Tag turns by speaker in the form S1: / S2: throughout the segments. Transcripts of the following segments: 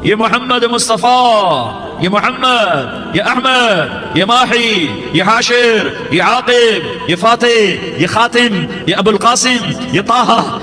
S1: یہ محمد مصطفیٰ، یہ محمد، یہ احمد، یہ ماہی، یہ حاشر، یہ عاقب، یہ فاتح، یہ خاتم، یہ ابو القاسم، یہ طہ،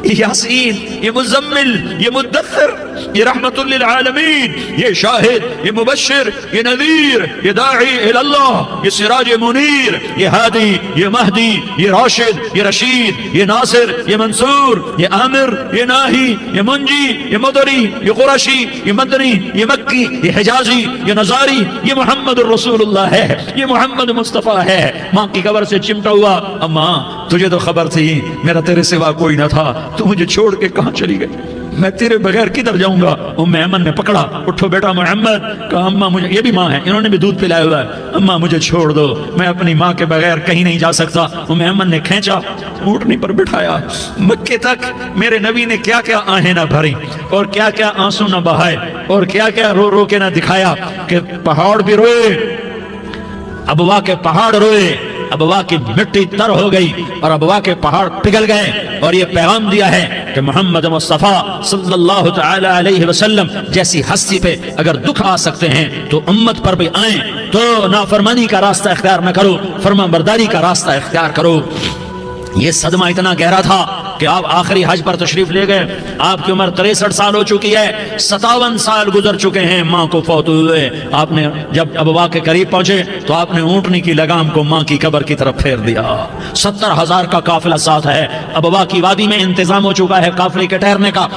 S1: یہ یاسین، یہ مزمل، یہ مدثر، یہ رحمت للعالمین، یہ شاہد، یہ مبشر، یہ نذیر، یہ داعی اللہ، یہ سراج منیر، یہ ہادی، یہ مہدی، یہ راشد، یہ رشید، یہ ناصر، یہ منصور، یہ عامر، یہ ناہی، یہ منجی، یہ مدری، یہ قرشی، یہ مدنی، یہ مکی، یہ حجازی، یہ نظاری، یہ محمد الرسول اللہ ہے، یہ محمد مصطفیٰ ہے۔ ماں کی قبر سے چمٹا ہوا، اماں تجھے تو خبر تھی میرا تیرے سوا کوئی نہ تھا، تو مجھے چھوڑ کے کہاں چلی گئی، میں تیرے بغیر کدھر جاؤں گا؟ ام ایمن نے پکڑا، اٹھو بیٹا محمد، کہا اماں مجھے، یہ بھی ماں ہے، انہوں نے بھی دودھ پلایا ہوا ہے، اماں مجھے چھوڑ دو، میں اپنی ماں کے بغیر کہیں نہیں جا سکتا۔ ام ایمن نے کھینچا، اونٹنی پر بٹھایا، مکے تک میرے نبی نے کیا کیا آہیں نہ بھری اور کیا کیا آنسو نہ بہائے اور کیا کیا رو رو کے نہ دکھایا کہ پہاڑ بھی روئے، ابوا کے پہاڑ روئے، ابوا کی مٹی تر ہو گئی اور ابوا کے پہاڑ پگھل گئے، اور یہ پیغام دیا ہے کہ محمد مصطفیٰ صلی اللہ تعالی علیہ وسلم جیسی ہستی پہ اگر دکھ آ سکتے ہیں تو امت پر بھی آئیں، تو نافرمانی کا راستہ اختیار نہ کرو، فرما برداری کا راستہ اختیار کرو۔ یہ صدمہ اتنا گہرا تھا کہ آپ آخری حج پر تشریف لے گئے، آپ کی عمر 63 سال ہو چکی ہے، 57 سال گزر چکے ہیں ماں کو فوت ہوئے۔ آپ نے جب ابوا کے قریب پہنچے تو آپ نے اونٹنی کی لگام کو ماں کی قبر کی طرف پھیر دیا۔ 70,000 کا قافلہ ساتھ ہے، ابوا کی وادی میں انتظام ہو چکا ہے قافلے کے ٹھہرنے کا۔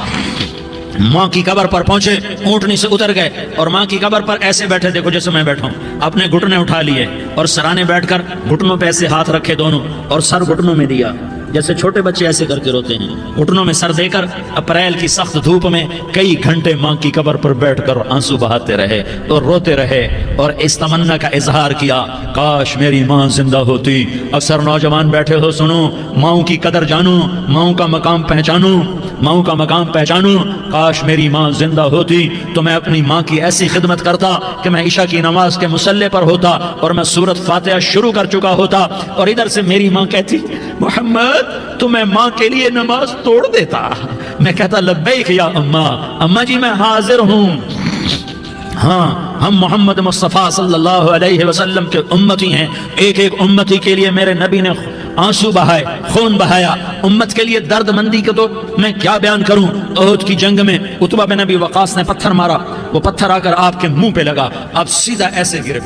S1: ماں کی قبر پر پہنچے، اونٹنی سے اتر گئے اور ماں کی قبر پر ایسے بیٹھے، دیکھو جیسے میں بیٹھا ہوں، اپنے گھٹنے اٹھا لیے اور سرانے بیٹھ کر گھٹنوں پہ ایسے ہاتھ رکھے دونوں اور سر گھٹنوں میں دیا، جیسے چھوٹے بچے ایسے کر کے روتے ہیں، گھٹنوں میں سر دے کر اپریل کی سخت دھوپ میں کئی گھنٹے ماں کی قبر پر بیٹھ کر آنسو بہاتے رہے اور روتے رہے اور اس تمنا کا اظہار کیا، کاش میری ماں زندہ ہوتی۔ اکثر نوجوان بیٹھے ہو، سنو، ماؤں کی قدر جانو، ماؤں کا مقام پہچانو، ماؤں کا مقام پہچانو۔ کاش میری ماں زندہ ہوتی تو میں اپنی ماں کی ایسی خدمت کرتا کہ میں عشاء کی نماز کے مصلی پر ہوتا اور میں سورۃ فاتحہ شروع کر چکا ہوتا، اور ادھر سے میری ماں کہتی محمد تو میں ماں کے لیے نماز توڑ دیتا، میں کہتا لبیک یا اماں، اماں جی میں حاضر ہوں۔ ہاں، ہم محمد مصطفیٰ صلی اللہ علیہ وسلم کے امتی ہیں، ایک ایک امتی کے لیے میرے نبی نے آنسو بہائے، خون بہایا، امت کے لیے درد مندی کے تو میں کیا بیان کروں۔ احد کی جنگ میں عتبہ بن ابی وقاص نے پتھر مارا، وہ پتھر آ کر آپ کے منہ پہ لگا، آپ سیدھا ایسے گرے،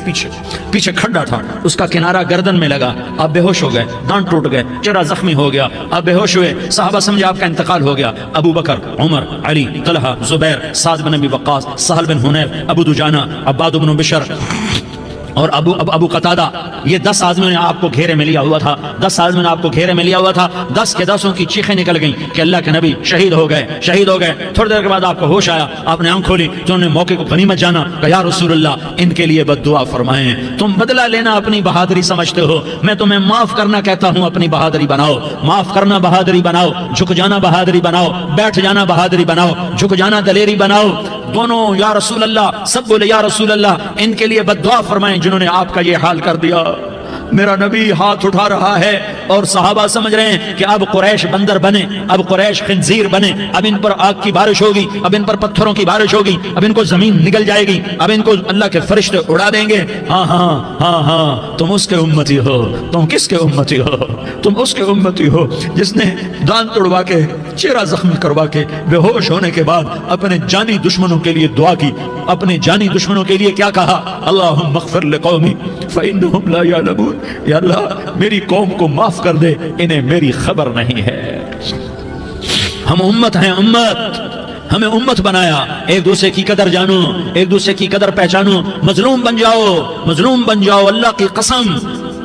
S1: پیچھے کھڈا تھا، اس کا کنارہ گردن میں لگا، آپ بے ہوش ہو گئے، دانت ٹوٹ گئے، چہرہ زخمی ہو گیا، آپ بے ہوش ہوئے، صحابہ سمجھے آپ کا انتقال ہو گیا۔ ابو بکر، عمر، علی، طلحہ، زبیر، سعد بن ابی وقاص، سہل بن حنیف، ابو دجانہ، عباد بن بشر اور ابو قتادہ، یہ 10 آدمیوں نے آپ کو گھیرے میں لیا ہوا تھا، 10 آدمیوں نے آپ کو گھیرے میں لیا ہوا تھا، 10 کے 10 کی چیخیں نکل گئیں کہ اللہ کے نبی شہید ہو گئے، شہید ہو گئے۔ تھوڑی دیر کے بعد آپ کو ہوش آیا، آپ نے آنکھ کھولی تو انہوں نے موقع کو غنیمت جانا کہ یا رسول اللہ ان کے لیے بد دعا فرمائیں، تم بدلہ لینا اپنی بہادری سمجھتے ہو، میں تمہیں معاف کرنا کہتا ہوں، اپنی بہادری بناؤ، معاف کرنا بہادری بناؤ، جھک جانا بہادری بناؤ، بیٹھ جانا بہادری بناؤ، جھک جانا دلیری بناؤ۔ دونوں یا رسول اللہ، سب بولے یا رسول اللہ، ان کے لیے بد دعا فرمائیں جنہوں نے آپ کا یہ حال کر دیا۔ میرا نبی ہاتھ اٹھا رہا ہے اور صحابہ سمجھ رہے ہیں کہ اب قریش بندر بنے، اب قریش خنزیر بنے، اب ان پر آگ کی بارش ہوگی، اب ان پر پتھروں کی بارش ہوگی، اب ان کو زمین نگل جائے گی، اب ان کو اللہ کے فرشتے اڑا دیں گے۔ ہاں ہاں ہاں ہاں، تم اس کے امتی ہو، تم کس کے امتی ہو؟ تم اس کے امتی ہو جس نے دانت توڑوا کے، چہرہ زخمی کروا کے، بے ہوش ہونے کے بعد اپنے جانی دشمنوں کے لیے دعا کی، اپنے جانی دشمنوں کے لیے کیا کہا؟ اللہم اغفر لقومی فإنہم لا یعلمون، یا اللہ میری قوم کو معاف کر دے، انہیں میری خبر نہیں ہے۔ ہم امت ہیں، امت، ہمیں امت بنایا، ایک دوسرے کی قدر جانو، ایک دوسرے کی قدر پہچانو، مظلوم بن جاؤ، مظلوم بن جاؤ۔ اللہ کی قسم،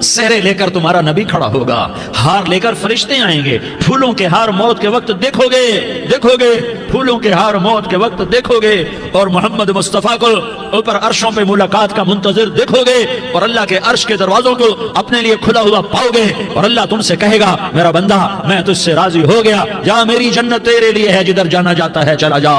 S1: سہرے لے کر تمہارا نبی کھڑا ہوگا، ہار لے کر فرشتے آئیں گے، پھولوں کے ہار موت کے وقت دیکھو گے، دیکھو گے، پھولوں کے ہار موت کے وقت دیکھو گے، اور محمد مصطفیٰ کو اوپر عرشوں پہ ملاقات کا منتظر دیکھو گے، اور اللہ کے عرش کے دروازوں کو اپنے لیے کھلا ہوا پاؤ گے، اور اللہ تم سے کہے گا میرا بندہ میں تجھ سے راضی ہو گیا، جا میری جنت تیرے لیے ہے، جدھر جانا جاتا ہے چلا جا۔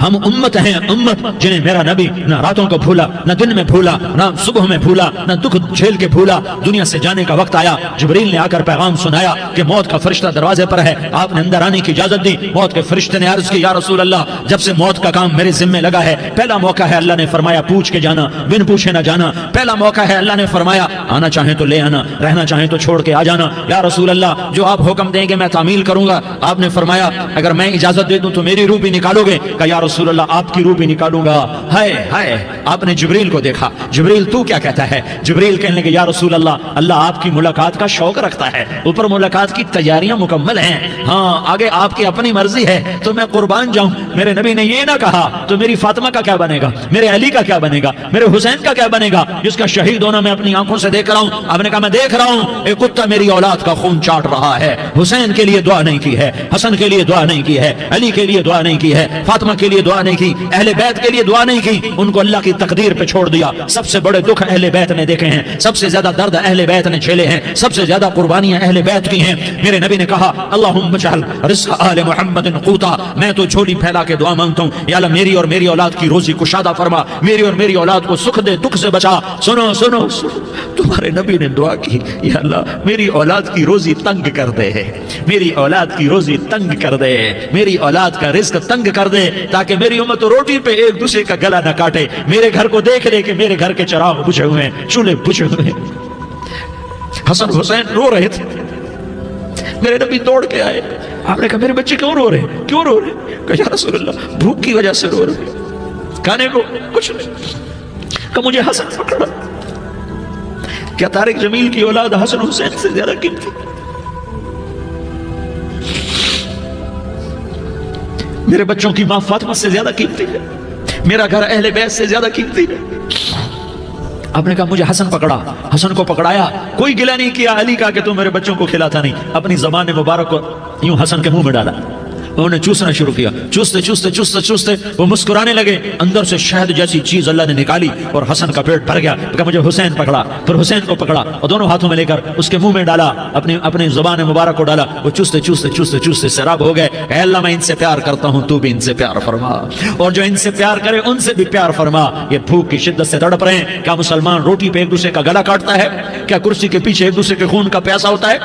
S1: ہم امت ہیں، امت جنہیں میرا نبی نہ راتوں کو بھولا، نہ دن میں بھولا، نہ صبح میں بھولا، نہ دکھ جھیل کے بھولا۔ دنیا سے جانے کا وقت آیا، جبریل نے آ کر پیغام سنایا کہ موت کا فرشتہ دروازے پر ہے، آپ نے اندر آنے کی اجازت دی۔ موت کے فرشتے نے عرض کی یا رسول اللہ جب سے موت کا کام میرے ذمہ لگا ہے، پہلا موقع ہے اللہ نے فرمایا پوچھ کے جانا، بن پوچھے نہ جانا۔ پہلا موقع ہے اللہ نے فرمایا آنا چاہیں تو لے آنا، رہنا چاہیں تو چھوڑ کے آ جانا۔ یا رسول اللہ جو آپ حکم دیں گے میں تعمیل کروں گا۔ آپ نے فرمایا اگر میں اجازت دے دوں تو میری روح بھی نکالو گے؟ کہا یا رسول اللہ آپ کی روح بھی نکالوں گا۔ ہائے ہائے، آپ نے جبریل کو دیکھا، جبریل تو کیا کہتا ہے؟ جبریل کہنے لگے یا رسول اللہ اللہ آپ کی ملاقات کا شوق رکھتا ہے، اوپر ملاقات کی تیاریاں مکمل ہیں، ہاں آگے آپ کی اپنی مرضی ہے تو میں قربان جاؤں۔ میرے نبی نے یہ نہ کہا تو میری فاطمہ کا کیا بنے گا، میرے علی کا کیا بنے گا، میرے حسین کا کیا بنے گا جس کا شہید ہونا میں اپنی آنکھوں سے دیکھ رہا ہوں۔ آپ نے کہا میں دیکھ رہا ہوں ایک کتا میری اولاد کا خون چاٹ رہا ہے، حسین کے لیے دعا نہیں کی ہے، حسن کے لیے دعا نہیں کی ہے، علی کے لیے دعا نہیں کی ہے، فاطمہ کے لیے دعا نہیں کی، اہل بیت کے لیے دعا نہیں کی، ان کو اللہ کی تقدیر پہ چھوڑ دیا۔ سب سے بڑے دکھ اہل بیت نے دیکھے ہیں، سب سے زیادہ درد اہل بیت نے جھیلے ہیں، سب سے زیادہ قربانیاں اہل بیت کی ہیں۔ میرے نبی نے کہا اللہم اجعل رزق آل محمد قوتا، میں تو جھولی پھیلا کے دعا مانگتا ہوں یا اللہ میری اور میری اولاد کی روزی کشادہ فرما، میری اور میری اولاد کو سکھ دے، دکھ سے بچا۔ سنو سنو سنو، تمہارے نبی نے دعا کی یا اللہ میری اولاد کی روزی تنگ کر دے، میری اولاد کی روزی تنگ کر دے، میری اولاد کا رزق تنگ کر دے تاکہ میری امت روٹی پہ ایک دوسرے کا گلا نہ کاٹے، میرے گھر کو دیکھ لے کہ میرے گھر کے چراغ بجھے ہوئے ہیں، چولہے بجھے ہوئے ہیں۔ حسن حسین رو رہے تھے، میرے نبی دوڑ کے آئے، آپ نے کہا میرے بچے کیوں رو رہے ہیں، کیوں رو رہے ہیں؟ کہا یا رسول اللہ بھوک کی وجہ سے رو رہے ہیں، کھانے کو کچھ نہیں۔ کہ مجھے حسن پکڑا، کیا طارق جمیل کی اولاد حسن حسین سے زیادہ قیمتی؟ میرے بچوں کی ماں فاطمہ سے زیادہ قیمتی ہے، میرا گھر اہل بیت سے زیادہ قیمتی ہے۔ آپ نے کہا مجھے حسن پکڑا، حسن کو پکڑایا، کوئی گلہ نہیں کیا علی کا کہ تم میرے بچوں کو کھلاتا نہیں، اپنی زبان مبارک کو یوں حسن کے منہ میں ڈالا، انہوں نے چوسنا شروع کیا، چوستے چوستے چوستے چوستے وہ مسکرانے لگے، اندر سے شہد جیسی چیز اللہ نے نکالی اور حسن کا پیٹ بھر گیا۔ کہا مجھے حسین پکڑا، پھر حسین کو پکڑا اور دونوں ہاتھوں میں لے کر اس کے منہ میں ڈالا، اپنی زبان مبارک کو ڈالا، وہ چوستے چوستے چوستے چوستے سیراب ہو گئے۔ اے اللہ میں ان سے پیار کرتا ہوں، تو بھی ان سے پیار فرما، اور جو ان سے پیار کرے ان سے بھی پیار فرما۔ یہ بھوک کی شدت سے تڑپ رہے ہیں، کیا مسلمان روٹی پہ ایک دوسرے کا گلا کاٹتا ہے؟ کیا کرسی کے پیچھے ایک دوسرے کے خون کا پیاسا ہوتا ہے؟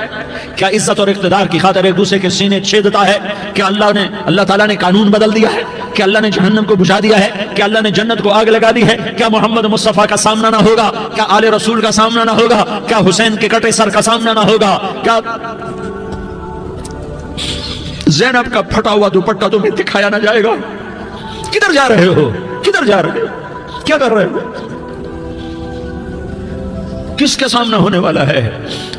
S1: کیا عزت اور اقتدار کی خاطر ایک دوسرے کے سینے چھیدتا ہے؟ کیا اللہ تعالیٰ نے قانون بدل دیا ہے؟ کیا اللہ نے جہنم کو بجھا دیا ہے؟ کیا اللہ نے جنت کو آگ لگا دی ہے؟ کیا محمد مصطفیٰ کا سامنا نہ ہوگا؟ کیا آل رسول کا سامنا نہ ہوگا؟ کیا حسین کے کٹے سر کا سامنا نہ ہوگا؟ کیا زینب کا پھٹا ہوا دوپٹہ تمہیں دکھایا نہ جائے گا؟ کدھر جا رہے ہو؟ کدھر جا رہے ہو؟ کیا کر رہے ہو؟ کس کے سامنے ہونے والا ہے؟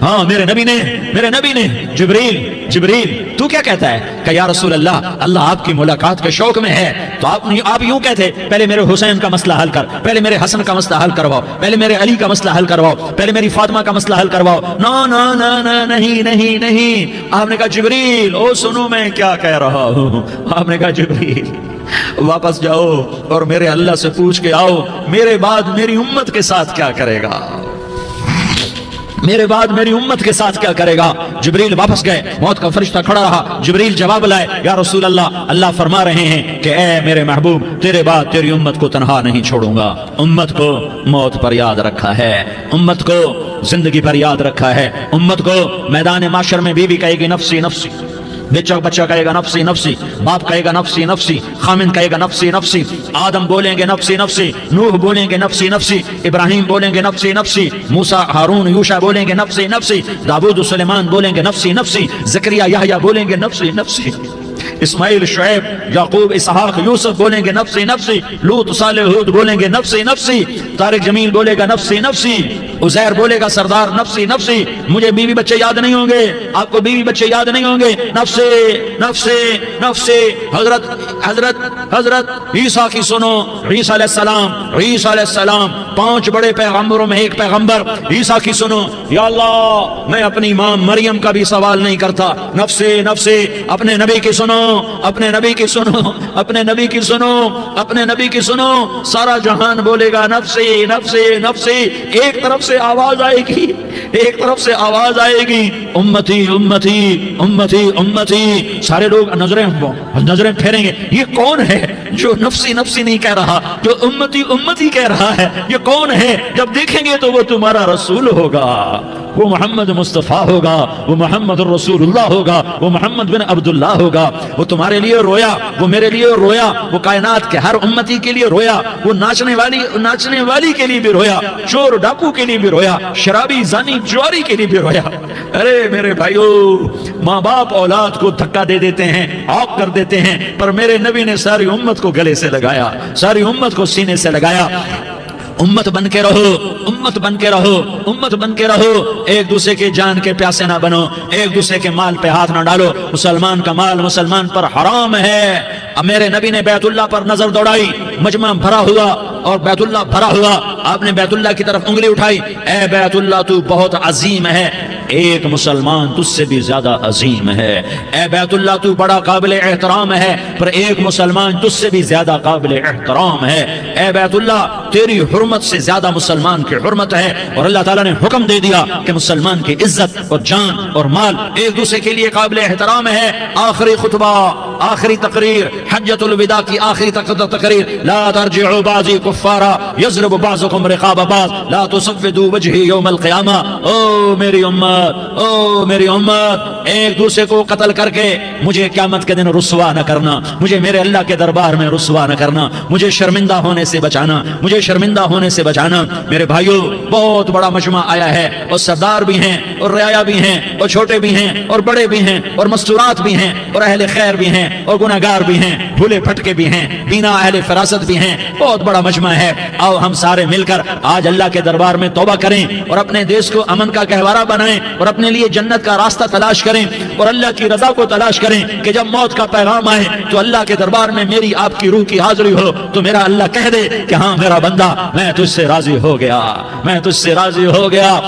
S1: ہاں میرے نبی نے جبریل تو کیا کہتا ہے؟ کہ یا رسول اللہ اللہ آپ کی ملاقات کے شوق میں ہے، تو آپ یوں کہتے پہلے میرے حسین کا مسئلہ حل کر، پہلے میرے حسن کا مسئلہ حل کرواؤ، پہلے میرے علی کا مسئلہ حل کرواؤ، پہلے میری فاطمہ کا مسئلہ حل کرواؤ۔ نہیں۔ آپ نے کہا جبریل او سنو میں کیا کہہ رہا ہوں۔ آپ نے کہا جبریل واپس جاؤ اور میرے اللہ سے پوچھ کے آؤ میرے بعد میری امت کے ساتھ کیا کرے گا، میرے بعد میری امت کے ساتھ کیا کرے گا۔ جبریل واپس گئے، موت کا فرشتہ کھڑا رہا، جبریل جواب لائے یا رسول اللہ فرما رہے ہیں کہ اے میرے محبوب تیرے بعد تیری امت کو تنہا نہیں چھوڑوں گا، امت کو موت پر یاد رکھا ہے، امت کو زندگی پر یاد رکھا ہے، امت کو میدان معاشر میں بیوی کہے گی نفسی نفسی، بچہ کہے گا نفسی نفسی، باپ کہے گا نفسی نفسی، خامن کہے گا نفسی نفسی، آدم بولیں گے نفسی نفسی، نوح بولیں گے نفسی نفسی، ابراہیم بولیں گے نفسی نفسی، موسیٰ ہارون یوشع بولیں گے نفسی نفسی، داؤد و سلیمان بولیں گے نفسی نفسی، زکریا یحییٰ بولیں گے نفسی نفسی، اسماعیل شعیب یعقوب اسحاق یوسف بولیں گے نفسی نفسی، لوط صالح ہود بولیں گے نفسی نفسی، طارق جمیل بولے گا نفسی نفسی، عزیر بولے گا سردار نفسی نفسی، مجھے بیوی بچے یاد نہیں ہوں گے، آپ کو بیوی بچے یاد نہیں ہوں گے، نفسی نفسی نفسی۔ حضرت عیسیٰ کی سنو، عیسیٰ علیہ السلام 5 بڑے پیغمبروں میں ایک پیغمبر، عیسیٰ کی سنو، یا اللہ میں اپنی ماں مریم کا بھی سوال نہیں کرتا، نفسی نفسی، اپنے نبی کی سنو، اپنے نبی کی سنو، اپنے نبی کی سنو، اپنے نبی کی سنو، سارا جہان بولے گا نفسی نفسی نفسی۔ ایک طرف سے آواز آئے گی، ایک طرف سے آواز آئے گی امتی امتی امتی امتی، سارے لوگ نظریں پھیریں گے، یہ کون ہے؟ جو نفسی نفسی نہیں کہہ رہا، جو امتی امتی کہہ رہا ہے، یہ کون ہے؟ جب دیکھیں گے تو وہ تمہارا رسول ہوگا، وہ محمد مصطفیٰ ہوگا، وہ محمد الرسول اللہ ہوگا، وہ محمد بن عبداللہ ہوگا۔ وہ تمہارے لیے رویا، وہ میرے لیے رویا، وہ کائنات کے ہر امتی کے لیے رویا، وہ ناچنے والی کے لیے بھی رویا، چور ڈاکو کے لیے بھی رویا، شرابی زانی جواری کے لیے بھی رویا۔ ارے میرے بھائیو، ماں باپ اولاد کو دھکا دے دیتے ہیں، عاق کر دیتے ہیں، پر میرے نبی نے ساری امت کو گلے سے لگایا، ساری امت کو سینے سے لگایا۔ امت بن کے رہو، امت بن کے رہو، امت بن کے رہو، ایک دوسرے کے جان کے پیاسے نہ بنو، ایک دوسرے کے مال پہ ہاتھ نہ ڈالو۔ مسلمان کا مال مسلمان پر حرام ہے۔ اب میرے نبی نے بیت اللہ پر نظر دوڑائی، مجمع بھرا ہوا اور بیت اللہ بھرا ہوا، آپ نے بیت اللہ کی طرف انگلی اٹھائی، اے بیت اللہ تو بہت عظیم ہے، ایک مسلمان تجھ سے بھی زیادہ عظیم ہے۔ اے بیت اللہ تو بڑا قابل احترام ہے، پر ایک مسلمان تجھ سے بھی زیادہ قابل احترام ہے۔ اے بیت اللہ تیری حرمت سے زیادہ مسلمان کی حرمت ہے، اور اللہ تعالیٰ نے حکم دے دیا کہ مسلمان کی عزت اور جان اور مال ایک دوسرے کے لیے قابل احترام ہے۔ آخری خطبہ، آخری تقریر، حجۃ الوداع کی آخری تقریر، لا ترجعوا بعضی کفارا یضرب بعضکم رقاب بعض لا تسودوا وجہی یوم القیامہ۔ او میری امت، او میری امت، ایک دوسرے کو قتل کر کے مجھے قیامت کے دن رسوا نہ کرنا، مجھے میرے اللہ کے دربار میں رسوا نہ کرنا، مجھے شرمندہ ہونے سے بچانا، مجھے شرمندہ ہونے سے بچانا۔ میرے بھائیو، بہت بڑا مجمع آیا ہے، اور سردار بھی ہیں اور رعایا بھی ہیں اور چھوٹے بھی ہیں اور بڑے بھی ہیں اور مستورات بھی ہیں اور اہل خیر بھی ہیں اور گناہگار بھی ہیں، بھولے پھٹکے بھی ہیں، بینا اہل فراست بھی ہیں، بہت بڑا مجمع ہے۔ آؤ ہم سارے مل کر آج اللہ کے دربار میں توبہ کریں اور اپنے دیش کو امن کا گہوارہ بنائیں اور اپنے لیے جنت کا راستہ تلاش کریں اور اللہ کی رضا کو تلاش کریں کہ جب موت کا پیغام آئے تو اللہ کے دربار میں میری آپ کی روح کی حاضری ہو تو میرا اللہ کہہ دے کہ ہاں میرا بندہ، میں تجھ سے راضی ہو گیا، میں تجھ سے راضی ہو گیا۔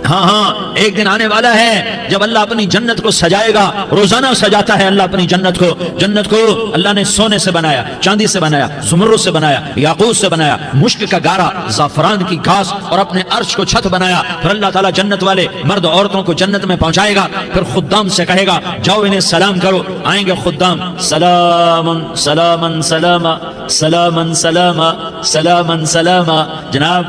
S1: ہاں ہاں، ایک دن آنے والا ہے جب اللہ اپنی جنت کو سجائے گا، روزانہ سجاتا ہے اللہ اپنی جنت کو۔ جنت کو اللہ نے سونے سے بنایا، چاندی سے بنایا، زمرد سے بنایا، یاقوت سے بنایا، مشک کا گارا، زعفران کی گھاس اور اپنے عرش کو چھت بنایا۔ پھر اللہ تعالیٰ جنت والے مرد عورتوں کو جنت میں پہنچائے گا، پھر خدام سے کہے گا جاؤ انہیں سلام کرو۔ آئیں گے خدام، سلامن سلامن سلاما، سلامن سلاما، سلامن سلاما۔ جناب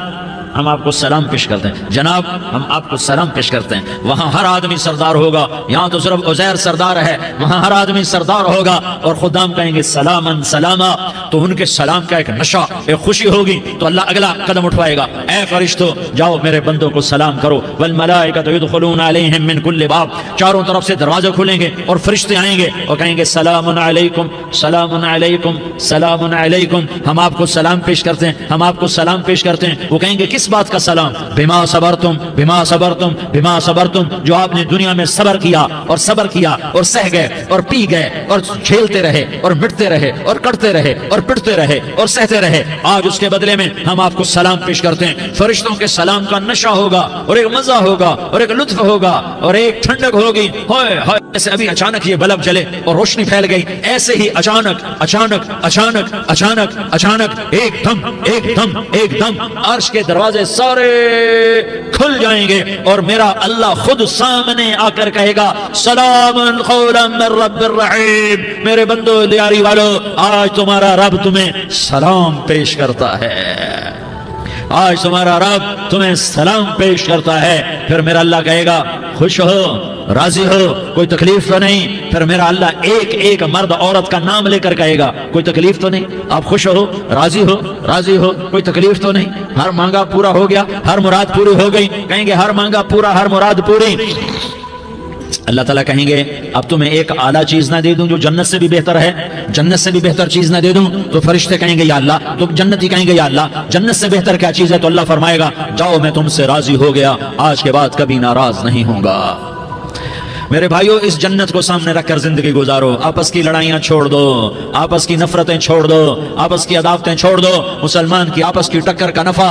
S1: ہم آپ کو سلام پیش کرتے ہیں، جناب ہم آپ کو سلام پیش کرتے ہیں۔ وہاں ہر آدمی سردار ہوگا، یہاں تو صرف عزیر سردار ہے، وہاں ہر آدمی سردار ہوگا، اور خدام کہیں گے سلامن سلاما، تو ان کے سلام کا ایک نشہ، ایک خوشی ہوگی، تو اللہ اگلا قدم اٹھوائے گا، اے فرشتوں جاؤ میرے بندوں کو سلام کرو۔ والملائکۃ یدخلون علیہم من کل باب، چاروں طرف سے دروازے کھلیں گے اور فرشتے آئیں گے اور کہیں گے سلام علیکم، سلام علیکم، سلام علیکم۔ ہم آپ کو سلام پیش کرتے ہیں، ہم آپ کو سلام پیش کرتے ہیں۔ وہ کہیں گے کس بات کا سلام؟ بما صبرتم، بما صبرتم، بما صبرتم، جو آپ نے دنیا میں صبر کیا اور صبر کیا اور سہ گئے اور پی گئے اور جھیلتے رہے اور مٹتے رہے اور کٹتے رہے اور پٹتے رہے اور سہتے رہے، آج اس کے بدلے میں ہم آپ کو سلام پیش کرتے ہیں۔ فرشتوں کے سلام کا نشہ ہوگا اور ایک مزہ ہوگا اور ایک لطف ہوگا اور ایک ٹھنڈک ہوگی۔ ہائے ہائے، ایسے ابھی اچانک یہ بلب جلے اور روشنی پھیل گئی، ایسے ہی اچانک اچانک اچانک اچانک اچانک ایک دم ایک دم ایک دم عرش کے دروازے سارے کھل جائیں گے اور میرا اللہ خود سامنے آ کر کہے گا سلام قولا من رب الرحیم۔ میرے بندو دیاری والو، آج تمہارا رب تمہیں سلام پیش کرتا ہے، آج تمہارا رب تمہیں سلام پیش کرتا ہے۔ پھر میرا اللہ کہے گا خوش ہو، راضی ہو، کوئی تکلیف تو نہیں؟ پھر میرا اللہ ایک ایک مرد عورت کا نام لے کر کہے گا کوئی تکلیف تو نہیں؟ آپ خوش ہو، راضی ہو، راضی ہو، کوئی تکلیف تو نہیں؟ ہر مانگا پورا ہو گیا، ہر مراد پوری ہو گئی؟ کہیں گے ہر مانگا پورا، ہر مراد پوری۔ اللہ تعالیٰ کہیں گے اب تمہیں ایک اعلیٰ چیز نہ دے دوں جو جنت سے بھی بہتر ہے، جنت سے بھی بہتر چیز نہ دے دوں؟ تو فرشتے کہیں گے یا اللہ، تو جنتی کہیں گے یا اللہ جنت سے بہتر کیا چیز ہے؟ تو اللہ فرمائے گا جاؤ میں تم سے راضی ہو گیا، آج کے بعد کبھی ناراض نہیں ہوں گا۔ میرے بھائیو، اس جنت کو سامنے رکھ کر زندگی گزارو، آپس کی لڑائیاں چھوڑ دو، آپس کی نفرتیں چھوڑ دو، آپس کی عداوتیں چھوڑ دو۔ مسلمان کی آپس کی ٹکر کا نفع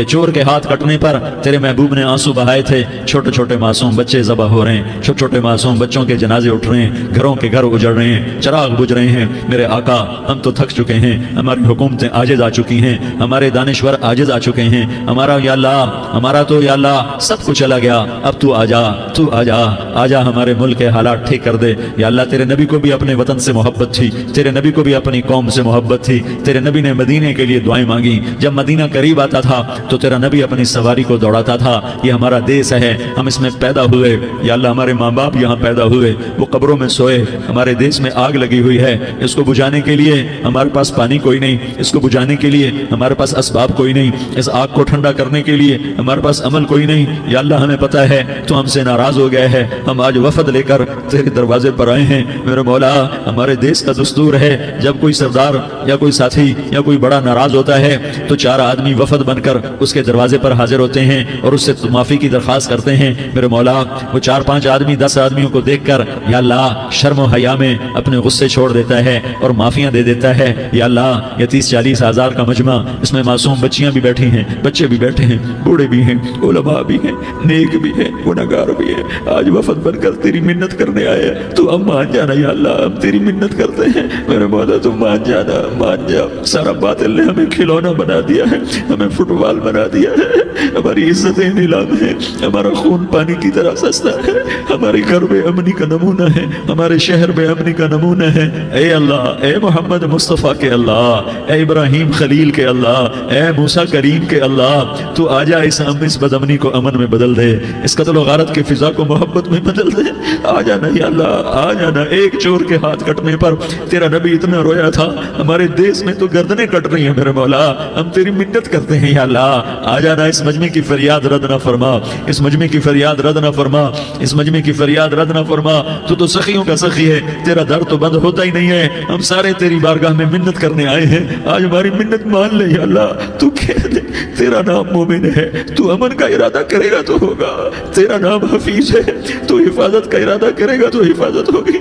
S1: کہ چور کے ہاتھ کٹنے پر تیرے محبوب نے آنسو بہائے تھے، چھوٹے چھوٹے معصوم بچے ذبح ہو رہے ہیں، چھوٹے چھوٹے معصوم بچوں کے جنازے اٹھ رہے ہیں، گھروں کے گھر اجڑ رہے ہیں، چراغ بجھ رہے ہیں۔ میرے آقا ہم تو تھک چکے ہیں، ہماری حکومتیں عاجز آ چکی ہیں، ہمارے دانشور عاجز آ چکے ہیں، ہمارا یا اللہ، ہمارا تو یا اللہ سب کچھ چلا گیا، اب تو آجا، تو آجا، آجا ہمارے ملک کے حالات ٹھیک کر دے۔ یا اللہ تیرے نبی کو بھی اپنے وطن سے محبت تھی، تیرے نبی کو بھی اپنی قوم سے محبت تھی، تیرے نبی نے مدینے کے لیے دعائیں مانگی، جب مدینہ قریب آتا تھا تو تیرا نبی اپنی سواری کو دوڑاتا تھا، یہ ہمارا دیس ہے، ہم اس میں پیدا ہوئے، یا اللہ ہمارے ماں باپ یہاں پیدا ہوئے، وہ قبروں میں سوئے، ہمارے دیس میں آگ لگی ہوئی ہے، اس کو بجھانے کے لیے ہمارے پاس پانی کوئی نہیں، اس کو بجھانے کے لیے ہمارے پاس اسباب کوئی نہیں، اس آگ کو ٹھنڈا کرنے کے لیے ہمارے پاس عمل کوئی نہیں۔ یا اللہ ہمیں پتہ ہے تو ہم سے ناراض ہو گئے ہے، ہم آج وفد لے کر تیرے دروازے پر آئے ہیں۔ میرے مولا ہمارے دیس کا دستور ہے، جب کوئی سردار یا کوئی ساتھی یا کوئی بڑا ناراض ہوتا ہے تو 4 آدمی وفد بن کر اس کے دروازے پر حاضر ہوتے ہیں اور اس سے معافی کی درخواست کرتے ہیں۔ میرے مولا وہ 4-5 آدمی 10 آدمیوں کو دیکھ کر یا اللہ شرم و حیا میں اپنے غصے چھوڑ دیتا ہے اور معافیاں دے دیتا ہے۔ یا اللہ یہ 30-40 ہزار کا مجمع، اس میں معصوم بچیاں بھی بیٹھی ہیں، بچے بھی بیٹھے ہیں، بوڑھے بھی ہیں، علماء بھی ہیں، نیک بھی ہیں، گنہگار بھی ہیں، آج وفد بن کر تیری منت کرنے آئے ہیں، تو ہم مان جانا یا اللہ، ہم تیری منت کرتے ہیں۔ میرے مولا تم مان جانا، مان جا۔ سارا باطل نے ہمیں کھلونا بنا دیا ہے، ہمیں فٹ بال بنا دیا ہے، ہماری عزتیں نیلام ہیں، ہمارا خون پانی کی طرح سستا ہے، ہمارے گھر بے امنی کا نمونہ ہے، ہمارے شہر بے امنی کا نمونہ ہے۔ اے اللہ، اے محمد مصطفیٰ کے اللہ، اے ابراہیم خلیل کے اللہ، اے موسیٰ کریم کے اللہ، تو آجا اس بد امنی کو امن میں بدل دے، اس قتل و غارت کی فضا کو محبت میں بدل دے۔ آ جانا یا اللہ، آ جانا۔ ایک چور کے ہاتھ کٹنے پر تیرا نبی اتنا رویا تھا، ہمارے دیس میں تو گردنیں کٹ رہی ہیں۔ میرے مولا ہم تیری منت کرتے ہیں یا اللہ، آ جانا، اس مجمع کی فریاد رد نہ فرما، اس مجمع کی فریاد رد نہ فرما، اس مجمع کی فریاد رد نہ فرما۔ تو سخیوں کا سخی ہے، تیرا در تو بند ہوتا ہی نہیں ہے، ہم سارے تیری بارگاہ میں منت کرنے آئے ہیں، آج ہماری منت مان لے یا اللہ۔ تو کہہ دے تیرا نام مومن ہے، تو امن کا ارادہ کرے گا تو ہوگا، تیرا نام حفیظ ہے، تو حفاظت کا ارادہ کرے گا تو حفاظت ہوگی،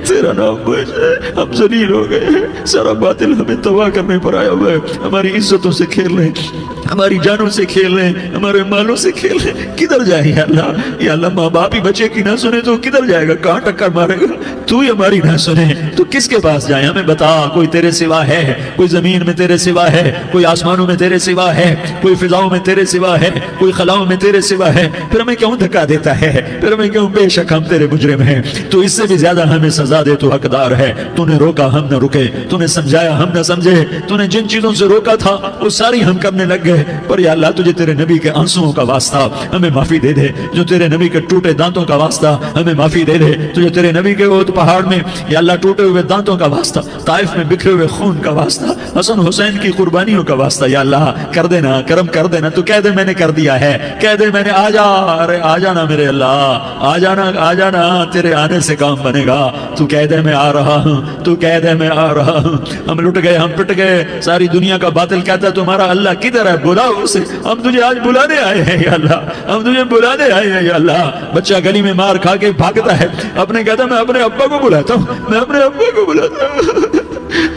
S1: تیرا نام بوجھ ہے، ہم ذلیل ہو گئے ہیں، سارا باطل ہمیں تباہ کرنے پر آیا ہوا ہے، ہماری عزتوں سے کھیل رہے ہیں، ہماری جانوں سے کھیل رہے ہیں، ہمارے مالوں سے کھیل رہے ہیں، کدھر جائے یا اللہ؟ یا اللہ ماں باپ ہی بچے کی نہ سنے تو کدھر جائے گا، کہاں ٹکر مارے گا؟ تو ہی ہماری نہ سنے تو کس کے پاس جائیں؟ ہمیں بتا، کوئی تیرے سوا ہے؟ کوئی زمین میں تیرے سوا ہے؟ کوئی آسمانوں میں تیرے سوا ہے؟ کوئی فضاؤں میں تیرے سوا ہے؟ کوئی خلاؤں میں تیرے سوا ہے؟ پھر ہمیں کیوں دھکا دیتا ہے؟ پھر ہمیں کیوں؟ بے شک ہم تیرے مجرم ہیں، تو اس سے بھی زیادہ ہمیں سزا دے، تو حقدار ہے۔ تو نے روکا ہم نہ رکے، تو نے سمجھایا ہم نہ سمجھے، تو نے جن چیزوں سے روکا تھا وہ ساری ہم کرنے لگ گئے، پر یا اللہ تجھے تیرے نبی کے آنسوؤں کا واسطہ ہمیں معافی دے دے، جو تیرے نبی کے ٹوٹے دانتوں کا واسطہ ہمیں معافی دے دے، تجھے تیرے نبی کے احد پہاڑ میں یا اللہ ٹوٹے ہوئے دانتوں کا واسطہ، طائف میں بکھرے ہوئے خون کا واسطہ، حسن حسین کی قربانیوں کا واسطہ یا اللہ کر دینا، کرم کر دینا۔ تو کہہ دے میں نے کر دیا ہے، کہہ دے میں نے، آ جا، ارے آ جانا میرے اللہ، آ جانا، آ جانا، تیرے آنے سے کام بنے گا۔ تو کہہ دے میں آ رہا ہوں، تو کہہ دے میں آ رہا ہوں۔ ہم لٹ گئے، ہم پٹ گئے، ساری دنیا کا باطل کہتا ہے تمہارا اللہ کدھر ہے، بلاؤ اسے، ہم تجھے آج بلانے آئے ہیں یا اللہ، ہم تجھے بلانے آئے ہیں یا اللہ۔ بچہ گلی میں مار کھا کے بھاگتا ہے، اپنے کہتا میں اپنے ابا کو بلاتا ہوں، میں اپنے ابا کو بلاتا ہوں،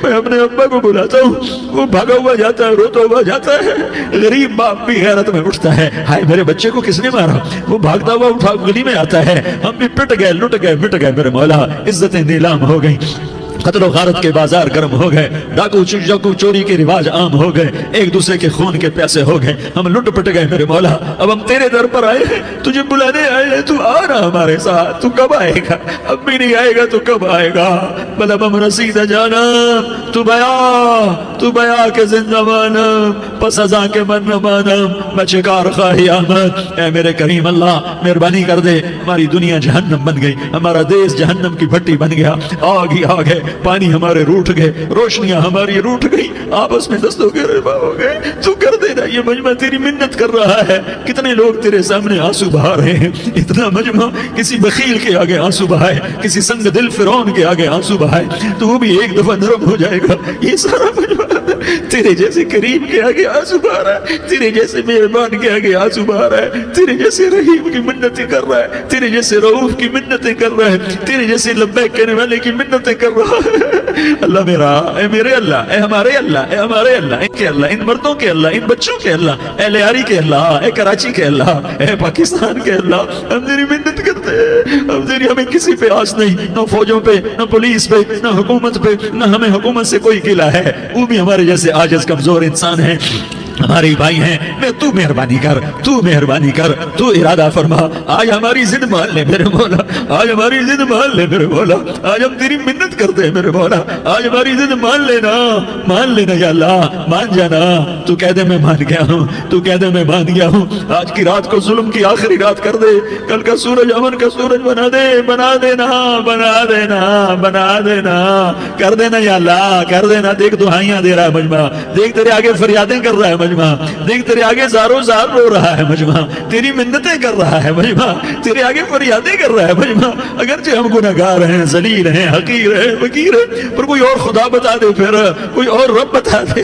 S1: میں اپنے ابا کو بلاتا ہوں، وہ بھاگا ہوا جاتا ہے، روتا ہوا جاتا ہے۔ غریب باپ بھی غیرت میں اٹھتا ہے، ہائے میرے بچے کو کس نے مارا، وہ بھاگتا ہوا اٹھا گلی میں آتا ہے۔ ہم بھی پٹ گئے، لٹ گئے، مٹ گئے میرے مولا، عزتیں نیلام ہو گئی، قتل و غارت کے بازار گرم ہو گئے، ڈاکو چوری کے رواج عام ہو گئے، ایک دوسرے کے خون کے پیاسے ہو گئے، ہم لٹ پٹ گئے میرے مولا۔ اب ہم تیرے در پر آئے ہیں، تجھے بلانے آئے ہیں، تو آنا ہمارے ساتھ، تو کب آئے گا؟ اب بھی نہیں آئے گا تو کب آئے گا؟ بلب ہم رسید جانا، تو بیا کے زندہ مانم، پس ازاں کے من مانم، میں چکار خواہی آمد۔ اے میرے کریم اللہ مہربانی کر دے، ہماری دنیا جہنم بن گئی، ہمارا دیس جہنم کی بھٹی بن گیا، آگ ہی آگ ہے، پانی ہمارے روٹ گئے، روشنیاں ہماری روٹ گئی، آپس میں دستوں کے ربا ہو گئے۔ تو کر دینا، یہ مجمع تیری منت کر رہا ہے، کتنے لوگ تیرے سامنے آنسو بہا رہے ہیں، اتنا مجمع کسی بخیل کے آگے آنسو بہائے، کسی سنگ دل فرعون کے آگے آنسو بہائے تو وہ بھی ایک دفعہ نرم ہو جائے گا۔ یہ سارا مجمع تیرے جیسے کریم کے آگے آنسو بہا رہا ہے، تیرے جیسے مہربان کے آگے آنسو بہا رہا ہے، تیرے جیسے رحیم کی منتیں کر رہا ہے، تیرے جیسے رؤوف کی منتیں کر رہا ہے، تیرے جیسے لبیک کہنے والے کی منتیں کر رہا ہے۔ اللہ میرا، اے میرے اللہ، اے ہمارے اللہ، اے ہمارے اللہ، ان کے اللہ، ان مردوں کے اللہ، ان بچوں کے اللہ، اے لیاری کے اللہ، اے کراچی کے اللہ، اے پاکستان کے اللہ، ہم تیری منت کرتے ہیں، ہمیں کسی پہ آس نہیں، نہ فوجوں پہ، نہ پولیس پہ، نہ حکومت پہ، نہ ہمیں حکومت سے کوئی گلہ ہے، وہ بھی ہمارے جیسے عاجز کمزور انسان ہیں، ہمارے بھائی ہیں، میں تو مہربانی کر، تو مہربانی کر، تو ارادہ فرما، آج ہماری ضد مان لے میرے مولا، آج ہماری ضد مان لے میرے مولا، آج ہم تیری منت کرتے ہیں میرے مولا، آج ہماری ضد مان لینا یا اللہ، مان جانا، تو کہہ دے میں مان گیا ہوں، تو کہہ دے میں مان گیا ہوں، آج کی رات کو ظلم کی آخری رات کر دے، کل کا سورج امن کا سورج بنا دے، بنا دینا، بنا دینا، بنا دینا، کر دینا یا اللہ، کر دینا، دیکھ دعائیاں دے رہا ہے مجمع، دیکھ تیرے آگے فریادیں کر رہا ہے مجمع، دیکھ تیرے آگے زارو زار رو رہا ہے مجمع، تیری منتیں کر رہا ہے مجمع، تیرے آگے فریادیں کر رہا ہے مجمع، اگرچہ ہم گناہگار ہیں، ذلیل ہیں، حقیر ہیں، فقیر ہیں، پر کوئی اور خدا بتا دے، پھر کوئی اور رب بتا دے،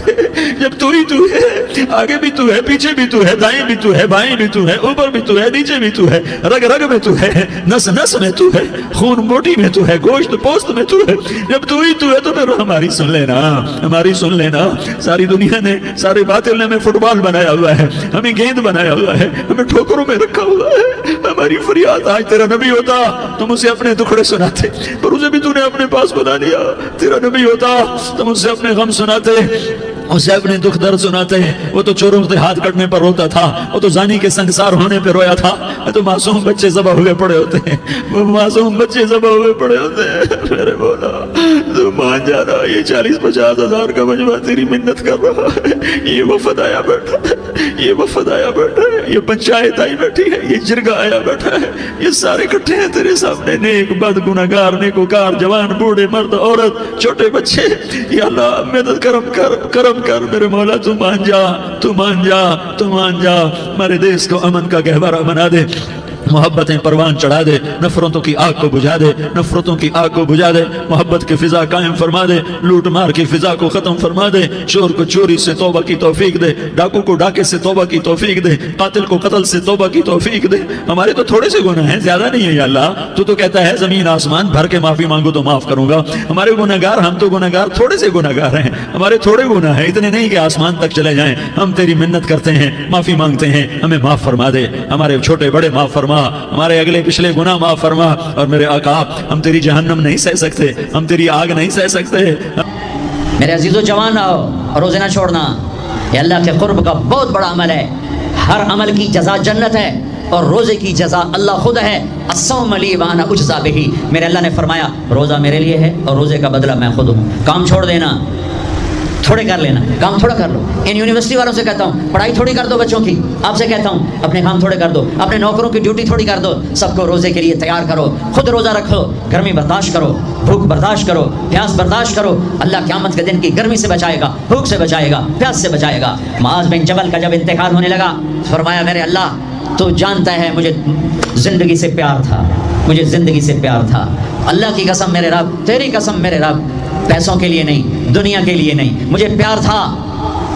S1: جب تو ہی تو ہے، آگے بھی تو ہے، پیچھے بھی تو ہے، دائیں بھی تو ہے، بائیں بھی تو ہے، اوپر بھی تو ہے، نیچے بھی تو ہے، رگ رگ میں تو ہے، نس نس میں تو ہے، خون بوٹی میں تو ہے، گوشت پوست میں تو ہے، جب تو ہی تو ہے تو پھر ہماری سن لینا، ہماری سن لینا، ساری دنیا نے، سارے باطل نے ہمیں فٹ بال بنایا ہوا ہے، ہمیں گیند بنایا ہوا ہے، ہمیں ٹھوکروں میں رکھا ہوا ہے، ہماری فریاد، آج تیرا نبی ہوتا تم اسے اپنے دکھڑے سناتے، پر اسے بھی تو نے اپنے پاس بنا لیا، تیرا نبی ہوتا تم اسے اپنے غم سناتے، اسے اپنے دکھ درد سناتے، وہ تو چوروں سے ہاتھ کٹنے پر روتا تھا، وہ تو زانی کے سنگسار ہونے پہ رویا تھا، تو معصوم بچے ذبح ہوئے پڑے ہوتے ہیں، وہ معصوم بچے ذبح ہوئے پڑے ہوتے ہیں، میرے مولا تو مان جا رہا، یہ 40-50 ہزار کا مجمع تیری منت کر رہا ہے، یہ وفد آیا بیٹھا ہے، یہ وفد آیا بیٹھا ہے، یہ پنچایت آئی بیٹھی ہے، یہ جرگہ آیا بیٹھا ہے، یہ سارے کٹھے ہیں تیرے سامنے، نیک بد گناہگار نیکوکار، جوان بوڑھے مرد عورت چھوٹے بچے، یا اللہ مدد کرم کر میرے مولا، تو مان جا، تو مان جا، تو مان جا، ہمارے دیس کو امن کا گہوارہ بنا دے، محبتیں پروان چڑھا دے، نفرتوں کی آگ کو بجھا دے، نفرتوں کی آگ کو بجھا دے، محبت کی فضا قائم فرما دے، لوٹ مار کی فضا کو ختم فرما دے، چور کو چوری سے توبہ کی توفیق دے، ڈاکو کو ڈاکے سے توبہ کی توفیق دے، قاتل کو قتل سے توبہ کی توفیق دے، ہمارے تو تھوڑے سے گناہ ہیں، زیادہ نہیں ہے یا اللہ، تو کہتا ہے زمین آسمان بھر کے معافی مانگو تو معاف کروں گا، ہمارے گناہگار، ہم تو گناہگار تھوڑے سے گناہگار ہیں، ہمارے تھوڑے گناہ ہیں، اتنے نہیں کہ آسمان تک چلے جائیں، ہم تیری منت کرتے ہیں، معافی مانگتے ہیں، ہمیں معاف فرما دے، ہمارے چھوٹے بڑے معاف فرما، ہمارے اگلے پچھلے گناہ معاف فرما، اور میرے آقا ہم تیری جہنم نہیں سہ سکتے، ہم تیری آگ نہیں سہ سکتے۔
S2: میرے عزیزو جوان آؤ اور روزے نہ چھوڑنا، یہ اللہ کے قرب کا بہت بڑا عمل ہے، ہر عمل کی جزا جنت ہے، اور روزے کی جزا اللہ خود ہے، الصوم لی وانا اجزا بہ، میرے اللہ نے فرمایا روزہ میرے لیے ہے اور روزے کا بدلہ میں خود ہوں، کام چھوڑ دینا، تھوڑے کر لینا، کام تھوڑا کر لو، ان یونیورسٹی والوں سے کہتا ہوں پڑھائی تھوڑی کر دو بچوں کی، آپ سے کہتا ہوں اپنے کام تھوڑے کر دو، اپنے نوکروں کی ڈیوٹی تھوڑی کر دو، سب کو روزے کے لیے تیار کرو، خود روزہ رکھو، گرمی برداشت کرو، بھوک برداشت کرو، پیاس برداشت کرو، اللہ قیامت کے دن کی گرمی سے بچائے گا، بھوک سے بچائے گا، پیاس سے بچائے گا۔ معاذ بن جبل کا جب انتقال ہونے لگا، فرمایا میرے اللہ تو جانتا ہے مجھے زندگی سے پیار تھا، مجھے زندگی سے پیار تھا، اللہ کی قسم میرے رب، تیری قسم میرے رب، پیسوں کے لیے نہیں، دنیا کے لیے نہیں، مجھے پیار تھا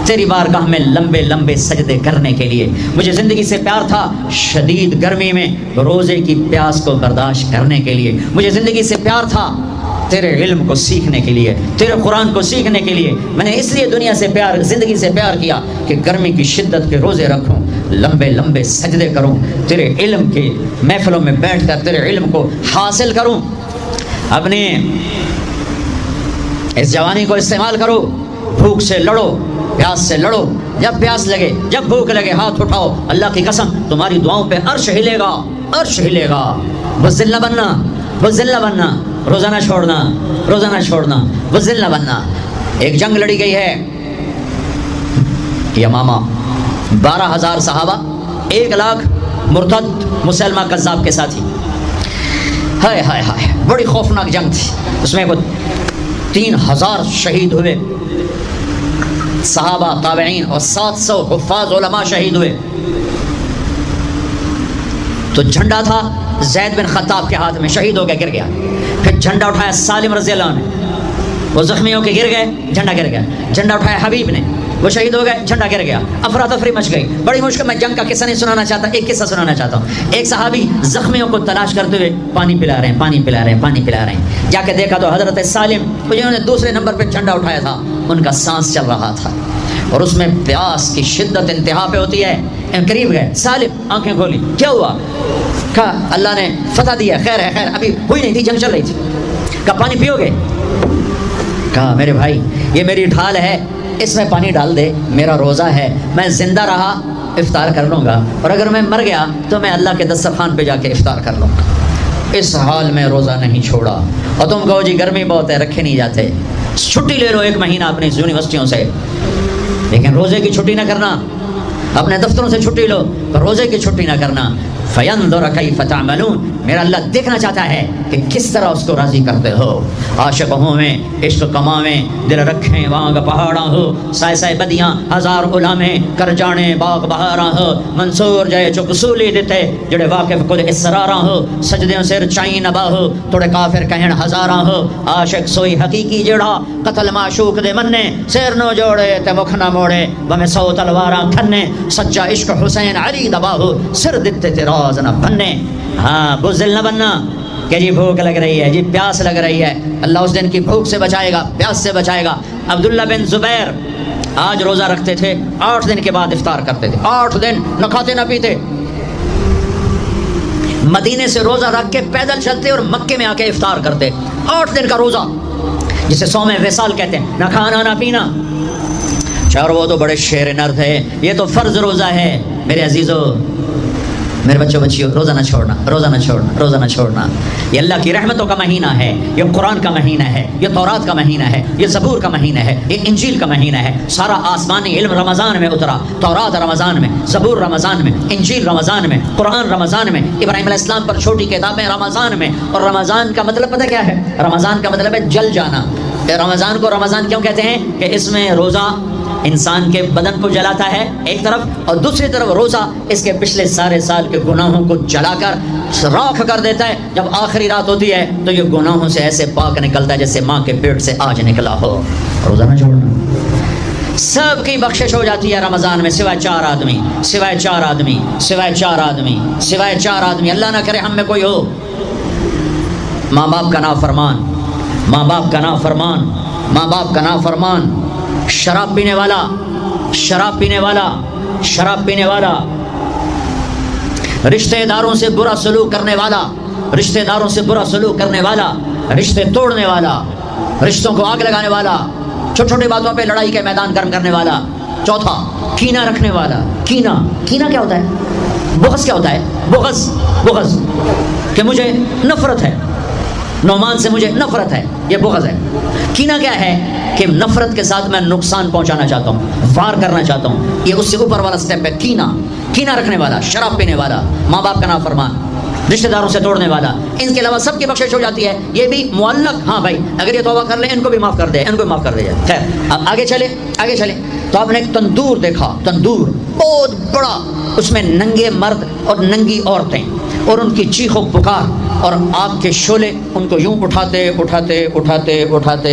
S2: تیری بارگاہ میں لمبے لمبے سجدے کرنے کے لیے، مجھے زندگی سے پیار تھا شدید گرمی میں روزے کی پیاس کو برداشت کرنے کے لیے، مجھے زندگی سے پیار تھا تیرے علم کو سیکھنے کے لیے، تیرے قرآن کو سیکھنے کے لیے، میں نے اس لیے دنیا سے پیار، زندگی سے پیار کیا کہ گرمی کی شدت کے روزے رکھوں، لمبے لمبے سجدے کروں، تیرے علم کے محفلوں میں بیٹھ کر تیرے علم کو حاصل کروں، اپنے اس جوانی کو استعمال کرو، بھوک سے لڑو، پیاس سے لڑو، جب پیاس لگے، جب بھوک لگے ہاتھ اٹھاؤ، اللہ کی قسم تمہاری دعاؤں پہ عرش ہلے گا، عرش ہلے گا، بزدل نہ بننا، بزدل نہ بننا، روزہ نہ چھوڑنا، روزہ نہ چھوڑنا، بزدل نہ بننا۔ ایک جنگ لڑی گئی ہے یمامہ، 12,000 صحابہ، 1,00,000 مرتد مسلمہ کذاب کے ساتھی، ہائے ہائے ہائے، بڑی خوفناک جنگ تھی، اس میں 3,000 شہید ہوئے، صحابہ تابعین اور 700 حفاظ علماء شہید ہوئے۔ تو جھنڈا تھا زید بن خطاب کے ہاتھ میں، شہید ہو گیا، گر گیا، پھر جھنڈا اٹھایا سالم رضی اللہ عنہ، وہ زخمی ہو کے گر گئے، جھنڈا گر گیا، جھنڈا اٹھایا حبیب نے، وہ شہید ہو گئے، جھنڈا گر گیا، افراتفری مچ گئی، بڑی مشکل. میں جنگ کا قصہ نہیں سنانا چاہتا، ایک قصہ سنانا چاہتا ہوں. ایک صحابی زخمیوں کو تلاش کرتے ہوئے پانی پلا رہے ہیں، پانی پلا رہے ہیں، پانی پلا رہے ہیں. جا کے دیکھا تو حضرت سالم جنہوں نے دوسرے نمبر پہ جھنڈا اٹھایا تھا، ان کا سانس چل رہا تھا اور اس میں پیاس کی شدت انتہا پہ ہوتی ہے. قریب گئے، سالم آنکھیں کھولی، کیا ہوا؟ کہا اللہ نے فتح دیا، خیر ہے، خیر ابھی ہوئی نہیں تھی، جنگ چل رہی تھی. کہا پانی پیو گے؟ کہا میرے بھائی یہ میری ڈھال ہے، اس میں پانی ڈال دے، میرا روزہ ہے، میں زندہ رہا افطار کر لوں گا، اور اگر میں مر گیا تو میں اللہ کے دسترخوان پہ جا کے افطار کر لوں گا. اس حال میں روزہ نہیں چھوڑا. اور تم کہو جی گرمی بہت ہے، رکھے نہیں جاتے، چھٹی لے لو 1 مہینہ اپنی یونیورسٹیوں سے، لیکن روزے کی چھٹی نہ کرنا. اپنے دفتروں سے چھٹی لو، روزے کی چھٹی نہ کرنا. فَيَنْظُرَ كَيْفَ تَعْمَلُونَ. میرا اللہ دیکھنا چاہتا ہے کہ کس طرح اس کو راضی کرتے ہو. عاشق ہوں میں، عشق کماویں، دل رکھیں وانگ پہاڑاں ہو، سائے سائے بدیاں ہزار غلامیں، کر جانے باغ بہاراں ہو. منصور جائے چک سولی دیتے جڑے واقف کل اسراراں ہو. سجدیوں سر چائیں نبا ہو، توڑے کافر کہن ہزاراں ہو. عاشق سوئی حقیقی جڑا قتل معشوق دے مننے، سیر نو جوڑے تے مکھ نہ موڑے، بمیں 100 تلواراں کھنے. سچا عشق حسین علی دبا ہو، سر دیتے تے راز نہ بننے. ہاں بزدل نہ بننا کہ جی بھوک لگ رہی ہے، جی پیاس لگ رہی ہے. اللہ اس دن کی بھوک سے بچائے گا، پیاس سے بچائے گا. عبداللہ بن زبیر آج روزہ رکھتے تھے، 8 دن کے بعد افطار کرتے تھے. 8 دن نہ کھاتے نہ پیتے. مدینے سے روزہ رکھ کے پیدل چلتے اور مکے میں آ کے افطار کرتے. 8 دن کا روزہ جسے صوم وصال کہتے ہیں، نہ کھانا نہ پینا. چار وہ تو بڑے شیر نرد ہے، یہ تو فرض روزہ ہے. میرے عزیزو، میرے بچوں، روزہ نہ چھوڑنا، روزہ نہ چھوڑنا، روزہ نہ چھوڑنا. یہ اللہ کی رحمتوں کا مہینہ ہے، یہ قرآن کا مہینہ ہے، یہ تورات کا مہینہ ہے، یہ زبور کا مہینہ ہے، یہ انجیل کا مہینہ ہے. سارا آسمانی علم رمضان میں اترا. تورات رمضان میں، زبور رمضان میں، انجیل رمضان میں، قرآن رمضان میں، ابراہیم علیہ السلام پر چھوٹی کتابیں رمضان میں. اور رمضان کا مطلب پتہ کیا ہے؟ رمضان کا مطلب ہے جل جانا. رمضان کو رمضان کیوں کہتے ہیں؟ کہ اس میں روزہ انسان کے بدن کو جلاتا ہے ایک طرف، اور دوسری طرف روزہ اس کے پچھلے سارے سال کے گناہوں کو جلا کر راکھ کر دیتا ہے. جب آخری رات ہوتی ہے تو یہ گناہوں سے ایسے پاک نکلتا ہے جیسے ماں کے پیٹ سے آج نکلا ہو. روزہ نہ چھوڑنا. سب کی بخشش ہو جاتی ہے رمضان میں، سوائے 4 آدمی، سوائے 4 آدمی، سوائے 4 آدمی، سوائے 4 آدمی. اللہ نہ کرے ہم میں کوئی ہو ماں باپ کا نافرمان، ماں باپ کا نافرمان، ماں باپ کا نافرمان، شراب پینے والا، شراب پینے والا، شراب پینے والا، رشتہ داروں سے برا سلوک کرنے والا، رشتہ داروں سے برا سلوک کرنے والا، رشتے توڑنے والا، رشتوں کو آگ لگانے والا، چھوٹی چھوٹی باتوں پہ لڑائی کے میدان گرم کرنے والا. چوتھا، کینہ رکھنے والا. کینہ، کینہ کیا ہوتا ہے؟ بغض کیا ہوتا ہے؟ بغض، بغض کہ مجھے نفرت ہے، نعمان سے مجھے نفرت ہے، یہ بغض ہے. کینہ کیا ہے؟ کہ نفرت کے ساتھ میں نقصان پہنچانا چاہتا ہوں، وار کرنا چاہتا ہوں. یہ اس سے اوپر والا سٹیپ ہے کینہ. کینہ رکھنے والا، شراب پینے والا، ماں باپ کا نافرمان، رشتہ داروں سے توڑنے والا. ان کے علاوہ سب کی بخشش ہو جاتی ہے. یہ بھی معلق، ہاں بھائی اگر یہ توبہ کر لیں ان کو بھی معاف کر دے، ان کو بھی معاف کر دے جائے. خیر اب آگے چلے، آگے چلے. تو آپ نے ایک تندور دیکھا، تندور بہت بڑا، اس میں ننگے مرد اور ننگی عورتیں اور ان کی چیخ و پکار اور آگ کے شعلے ان کو یوں اٹھاتے اٹھاتے اٹھاتے اٹھاتے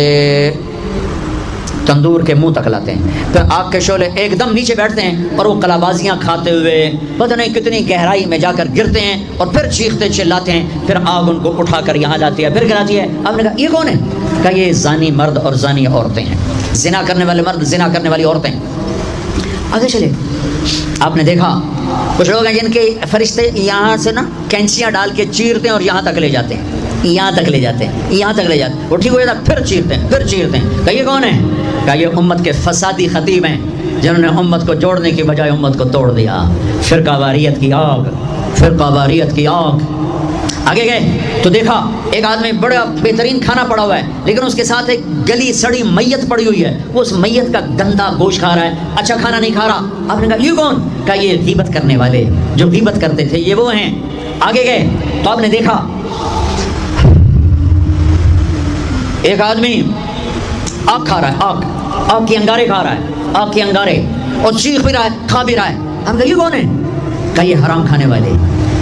S2: تندور کے منہ تک لاتے ہیں. پھر آگ کے شعلے ایک دم نیچے بیٹھتے ہیں اور وہ کلابازیاں کھاتے ہوئے پتہ نہیں کتنی گہرائی میں جا کر گرتے ہیں اور پھر چیختے چلاتے ہیں. پھر آگ ان کو اٹھا کر یہاں لاتی ہے، پھر گراتی ہے. آپ نے کہا یہ کون ہے؟ کہا یہ زانی مرد اور زانی عورتیں ہیں، زنا کرنے والے مرد، زنا کرنے والی عورتیں. آگے چلے. آپ نے دیکھا کچھ لوگ ہیں جن کے فرشتے یہاں سے نا کینچیاں ڈال کے چیرتے ہیں اور یہاں تک لے جاتے ہیں، یہاں تک لے جاتے ہیں، یہاں تک لے جاتے ہیں. وہ ٹھیک ہو جاتا ہے، پھر چیرتے ہیں، پھر چیرتے ہیں. کہ یہ کون ہے؟ کہ یہ امت کے فسادی خطیب ہیں جنہوں نے امت کو جوڑنے کی بجائے امت کو توڑ دیا. فرقہ واریت کی آگ، فرقہ واریت کی آگ. آگے گئے تو دیکھا ایک آدمی بڑا بہترین کھانا پڑا ہوا ہے، لیکن اس کے ساتھ ایک گلی سڑی میت پڑی ہوئی ہے. وہ اس میت کا گندا گوشت کھا رہا ہے، اچھا کھانا نہیں کھا رہا. آپ نے کہا یہ کون؟ کہا یہ غیبت کرنے والے جو غیبت کرتے تھے، یہ وہ ہیں. آگے گئے تو آپ نے دیکھا ایک آدمی آگ کھا رہا ہے، آگ، آگ کے انگارے کھا رہا ہے، آگ کے انگارے، اور چیخ بھی رہا ہے، کھا بھی رہا ہے. ہم کہا یہ کون ہے؟ کہا یہ حرام کھانے والے،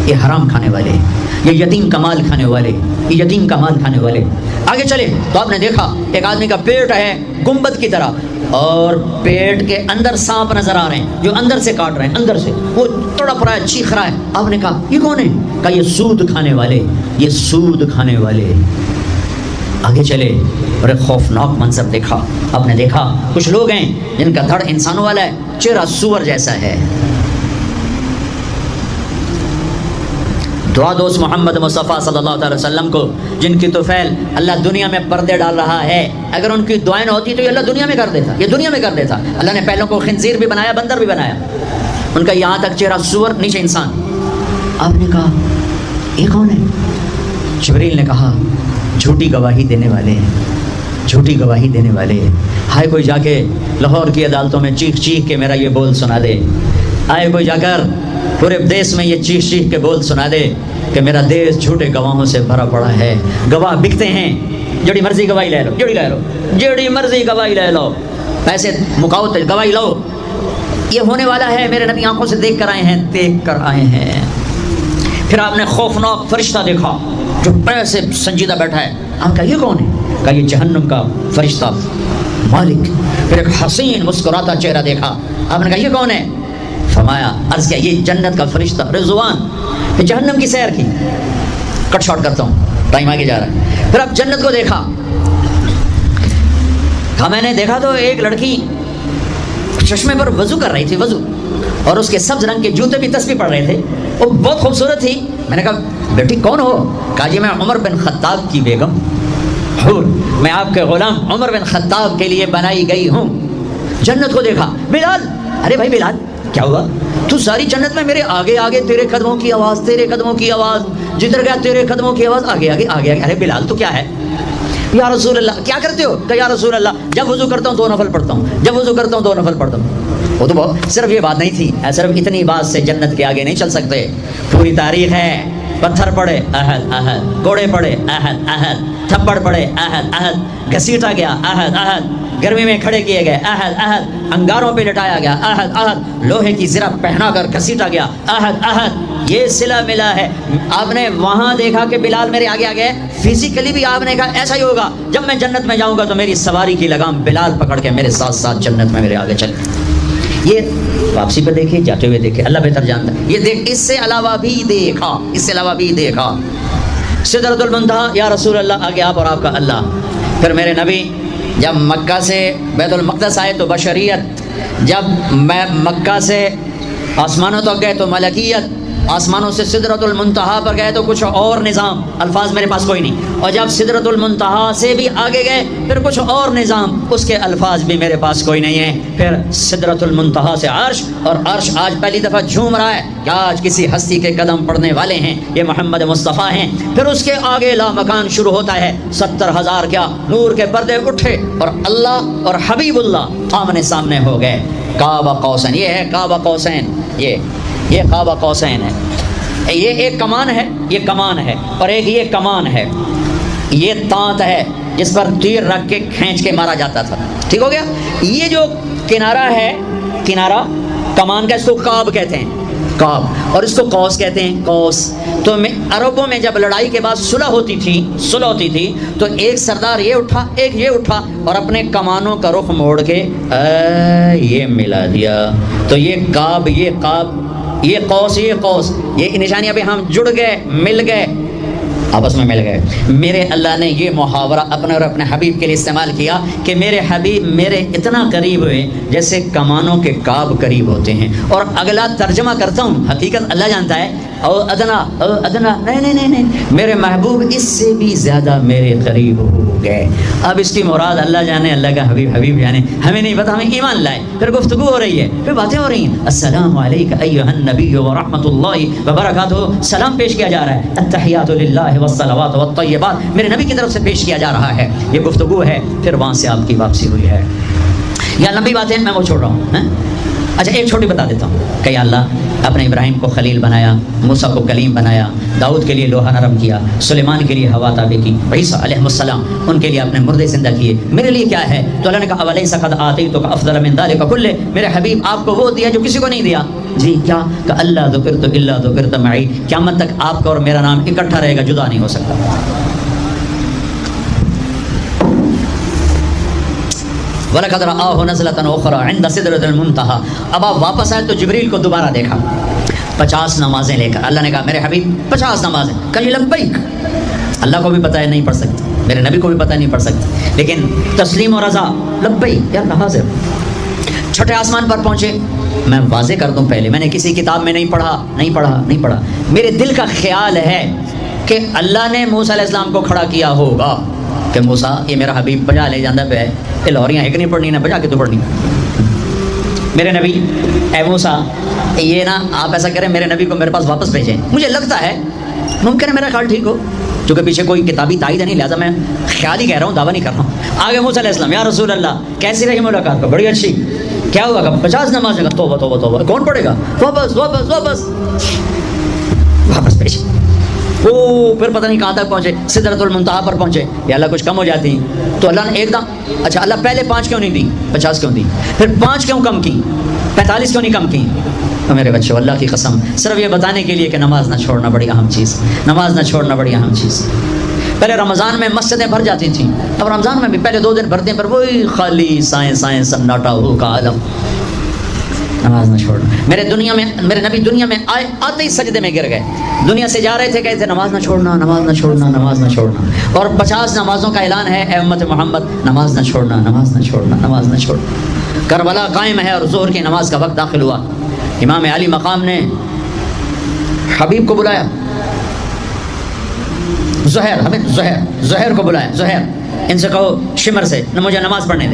S2: یہ حرام کھانے والے، یہ یتیم کا مال کھانے والے، یہ یتیم کا مال کھانے والے. آگے چلے تو آپ نے دیکھا ایک آدمی کا پیٹ ہے گنبد کی طرح، اور پیٹ کے اندر سانپ نظر آ رہے ہیں جو اندر سے کاٹ رہے ہیں، اندر سے وہ تڑپ رہا ہے، چیخ رہا ہے۔ آپ نے کہا یہ کون ہے؟ کہا یہ سود کھانے والے، یہ سود کھانے والے۔ آگے چلے اور ایک خوفناک منظر دیکھا۔ آپ نے دیکھا کچھ لوگ ہیں جن کا دھڑ انسانوں والا ہے، چہرہ سور جیسا ہے۔ دعا دوست محمد مصطفیٰ صلی اللہ علیہ وسلم کو، جن کی طفیل اللہ دنیا میں پردے ڈال رہا ہے، اگر ان کی دعائیں نہ ہوتی تو یہ اللہ دنیا میں کر دیتا، یہ دنیا میں کر دیتا۔ اللہ نے پہلوں کو خنزیر بھی بنایا، بندر بھی بنایا، ان کا یہاں تک چہرہ سور، نیچے انسان۔ آپ نے کہا یہ کون ہے؟ جبریل نے کہا جھوٹی گواہی دینے والے ہیں، جھوٹی گواہی دینے والے ہیں۔ ہائے کوئی جا کے لاہور کی عدالتوں میں چیخ چیخ کے میرا یہ بول سنا دے، آئے کوئی جا کر پورے دیش میں یہ چیخ چیخ کے بول سنا دے کہ میرا دیش جھوٹے گواہوں سے بھرا پڑا ہے۔ گواہ بکتے ہیں، جڑی مرضی گواہی لے لو، جڑی مرضی گواہی لے لو، پیسے مکاؤ تو گواہی لو، یہ ہونے والا ہے، میرے نبی آنکھوں سے دیکھ کر آئے ہیں۔ پھر آپ نے خوفناک فرشتہ دیکھا جو پیسے سنجیدہ بیٹھا ہے۔ آپ کہا یہ کون ہے؟ کہا یہ جہنم کا فرشتہ مالک۔ پھر ایک حسین مسکراتا چہرہ دیکھا۔ آپ نے کہا یہ کون ہے؟ فرمایا، عرض کیا یہ جنت کا فرشتہ رضوان۔ پھر جہنم کی سیر کی، کٹ شارٹ کرتا ہوں، ٹائم آگے جا رہا ہے۔ پھر اب جنت کو دیکھا، کہا میں نے دیکھا تو ایک لڑکی چشمے پر وضو کر رہی تھی، وضو، اور اس کے سبز رنگ کے جوتے بھی تسبیح پڑھ رہے تھے، وہ بہت خوبصورت تھی۔ میں نے کہا بیٹی کون ہو؟ کہا جی میں عمر بن خطاب کی بیگم حور، میں آپ کے غلام عمر بن خطاب کے لیے بنائی گئی ہوں۔ جنت کو دیکھا، بلال، ارے بھائی بلال کیا ہوا؟ تو ساری جنت میں میرے آگے آگے تیرے قدموں کی آواز، تیرے قدموں کی آواز، جدھر گیا تیرے قدموں کی آواز، آگے آگے آگے آگے۔ ارے بلال تو کیا ہے؟ یا رسول اللہ کیا کرتے ہو؟ کہ یا رسول اللہ جب وضو کرتا ہوں 2 نفل پڑھتا ہوں، جب وضو کرتا ہوں 2 نفل پڑھتا ہوں۔ وہ تو بہت صرف یہ بات نہیں تھی، صرف اتنی بات سے جنت کے آگے نہیں چل سکتے، پوری تاریخ ہے۔ پتھر پڑے احد احد، کوڑے پڑے احد احد، تھپڑ پڑے احد احد، گھسیٹا گیا احد احد، گرمی میں کھڑے کیے گئے احد احد، انگاروں پہ لٹایا گیا احد احد، لوہے کی زرہ پہنا کر گھسیٹا گیا احد احد، یہ صلہ ملا ہے۔ آپ نے وہاں دیکھا کہ بلال میرے آگے آگے، فزیکلی بھی آپ نے کہا ایسا ہی ہوگا، جب میں جنت میں جاؤں گا تو میری سواری کی لگام بلال پکڑ کے میرے ساتھ ساتھ جنت میں میرے آگے چلے۔ یہ واپسی پہ دیکھے، جاتے ہوئے دیکھے، اللہ بہتر جانتا ہے۔ یہ دیکھ، اس سے علاوہ بھی دیکھا، اس سے علاوہ بھی دیکھا۔ سدرۃ المنتہا، یا رسول اللہ آگے آپ اور آپ کا اللہ۔ پھر میرے نبی جب مکہ سے بیت المقدس آئے تو بشریت، جب میں مکہ سے آسمانوں تک گئے تو ملکیت، آسمانوں سے سدرۃ المنتہا پر گئے تو کچھ اور نظام، الفاظ میرے پاس کوئی نہیں، اور جب سدرۃ المنتہا سے بھی آگے گئے پھر کچھ اور نظام، اس کے الفاظ بھی میرے پاس کوئی نہیں ہے۔ پھر سدرۃ المنتہا سے عرش، اور عرش آج پہلی دفعہ جھوم رہا ہے کہ آج کسی ہستی کے قدم پڑنے والے ہیں، یہ محمد مصطفیٰ ہیں۔ پھر اس کے آگے لا مکان شروع ہوتا ہے، 70,000 کیا نور کے پردے اٹھے اور اللہ اور حبیب اللہ آمنے سامنے ہو گئے۔ کعبہ قوسین، یہ ہے کعبہ قوسین، یہ کعبہ قوسین ہے، یہ ایک کمان ہے، یہ کمان ہے، اور ایک یہ کمان ہے، یہ تانت ہے جس پر تیر رکھ کے کھینچ کے مارا جاتا تھا، ٹھیک ہو گیا۔ یہ جو کنارہ ہے، کنارہ کمان کا، اس کو کعب کہتے ہیں، کعب، اور اس کو قوس کہتے ہیں، قوس۔ تو عربوں میں جب لڑائی کے بعد صلح ہوتی تھی تو ایک سردار یہ اٹھا، ایک یہ اٹھا، اور اپنے کمانوں کا رخ موڑ کے یہ ملا دیا، تو یہ کعب، یہ کعب، یہ قوس، یہ قوس، یہ نشانیاں بھی ہم جڑ گئے، مل گئے، آپس میں مل گئے۔ میرے اللہ نے یہ محاورہ اپنے اور اپنے حبیب کے لیے استعمال کیا کہ میرے حبیب میرے اتنا قریب ہوئے جیسے کمانوں کے کعب قریب ہوتے ہیں۔ اور اگلا ترجمہ کرتا ہوں، حقیقت اللہ جانتا ہے، او ادنا، او ادنا، نہیں، میرے محبوب اس سے بھی زیادہ میرے قریب ہو گئے۔ اب اس کی مراد اللہ جانے، اللہ کا حبیب جانے، ہمیں نہیں پتا، ہمیں ایمان لائے۔ پھر گفتگو ہو رہی ہے، پھر باتیں ہو رہی ہیں، السلام علیک ایھا النبی ورحمۃ اللہ وبرکاتہ، سلام پیش کیا جا رہا ہے، التحیات للہ والصلوات والطیبات، میرے نبی کی طرف سے پیش کیا جا رہا ہے، یہ گفتگو ہے۔ پھر وہاں سے آپ کی واپسی ہوئی ہے۔ یا لمبی باتیں میں وہ چھوڑ رہا ہوں۔ اچھا ایک چھوٹی بتا دیتا ہوں کہ یا اللہ اپنے ابراہیم کو خلیل بنایا، موسیٰ کو کلیم بنایا، داؤد کے لیے لوہا نرم کیا، سلیمان کے لیے ہوا تابع کی، عیسیٰ علیہ السلام ان کے لیے اپنے مردے زندہ کیے، میرے لیے کیا ہے؟ تو اللہ نے کہا اولیس قد آتیتک افضل من ذلک کلہ، میرے حبیب آپ کو وہ دیا جو کسی کو نہیں دیا۔ جی کیا؟ کہ اللہ ذکرت الا ذکرت معی، قیامت تک آپ کا اور میرا نام اکٹھا رہے گا، جدا نہیں ہو سکتا۔ وَلَقَدْ رَآهُ نَزْلَةً أُخْرَى عِنْدَ سِدْرَةِ الْمُنْتَهَى. اب آپ واپس آئے تو جبریل کو دوبارہ دیکھا 50 نمازیں لے کر. اللہ نے کہا میرے حبیب 50 نمازیں. کہیں لبیک. اللہ کو بھی پتہ ہے نہیں پڑھ سکتے, میرے نبی کو بھی پتہ ہے نہیں پڑھ سکتے, لیکن تسلیم و رضا لبیک یا اللہ حاضر. چھٹے آسمان پر پہنچے. میں واضح کر دوں پہلے, میں نے کسی کتاب میں نہیں پڑھا. میرے دل کا خیال ہے کہ اللہ نے موسیٰ علیہ السلام کو کھڑا کیا ہوگا کہ موسیٰ یہ میرا حبیب بجا لے جاندہ پہ یہ لاہوریاں ایک نہیں پڑھنی نہ بجا کے تو پڑھنی. میرے نبی اے موسیٰ یہ نا آپ ایسا کریں میرے نبی کو میرے پاس واپس بھیجیں. مجھے لگتا ہے ممکن ہے میرا خیال ٹھیک ہو, چونکہ پیچھے کوئی کتابی تائید نہیں, لہٰذا میں خیال ہی کہہ رہا ہوں, دعویٰ نہیں کر رہا ہوں. آگے موسیٰ علیہ السلام یا رسول اللہ کیسی رہی ملاقات کو؟ بڑی اچھی. کیا ہوا؟ 50 نمازیں. توبہ توبہ توبہ, کون پڑھے گا؟ واپس بھیج. وہ پھر پتہ نہیں کہاں تک پہنچے, سدرۃ المنتہا پر پہنچے. یا اللہ کچھ کم ہو جاتی تو اللہ نے ایک دم, اچھا اللہ پہلے 5 کیوں نہیں دی, 50 کیوں دی, پھر 5 کیوں کم کی, 45 کیوں نہیں کم کی؟ تو میرے بچوں اللہ کی قسم صرف یہ بتانے کے لیے کہ نماز نہ چھوڑنا بڑی اہم چیز, نماز نہ چھوڑنا بڑی اہم چیز. پہلے رمضان میں مسجدیں بھر جاتی تھیں, اب رمضان میں بھی پہلے 2 دن بھرتے ہیں پر وہی خالی سائیں سناٹا ہو کا عالم. نماز نہ چھوڑنا. میرے نبی دنیا میں آتے ہی سجدے میں گر گئے. دنیا سے جا رہے تھے, کہتے نماز نہ چھوڑنا, نماز نہ چھوڑنا, نماز نہ چھوڑنا. اور 50 نمازوں کا اعلان ہے اے امت محمد, نماز نہ چھوڑنا, نماز نہ چھوڑنا, نماز نہ چھوڑنا. کربلا قائم ہے اور ظہر کی نماز کا وقت داخل ہوا. امام علی مقام نے حبیب کو بلایا, زہر کو بلایا. زہر ان سے کہو شمر سے مجھے نماز پڑھنے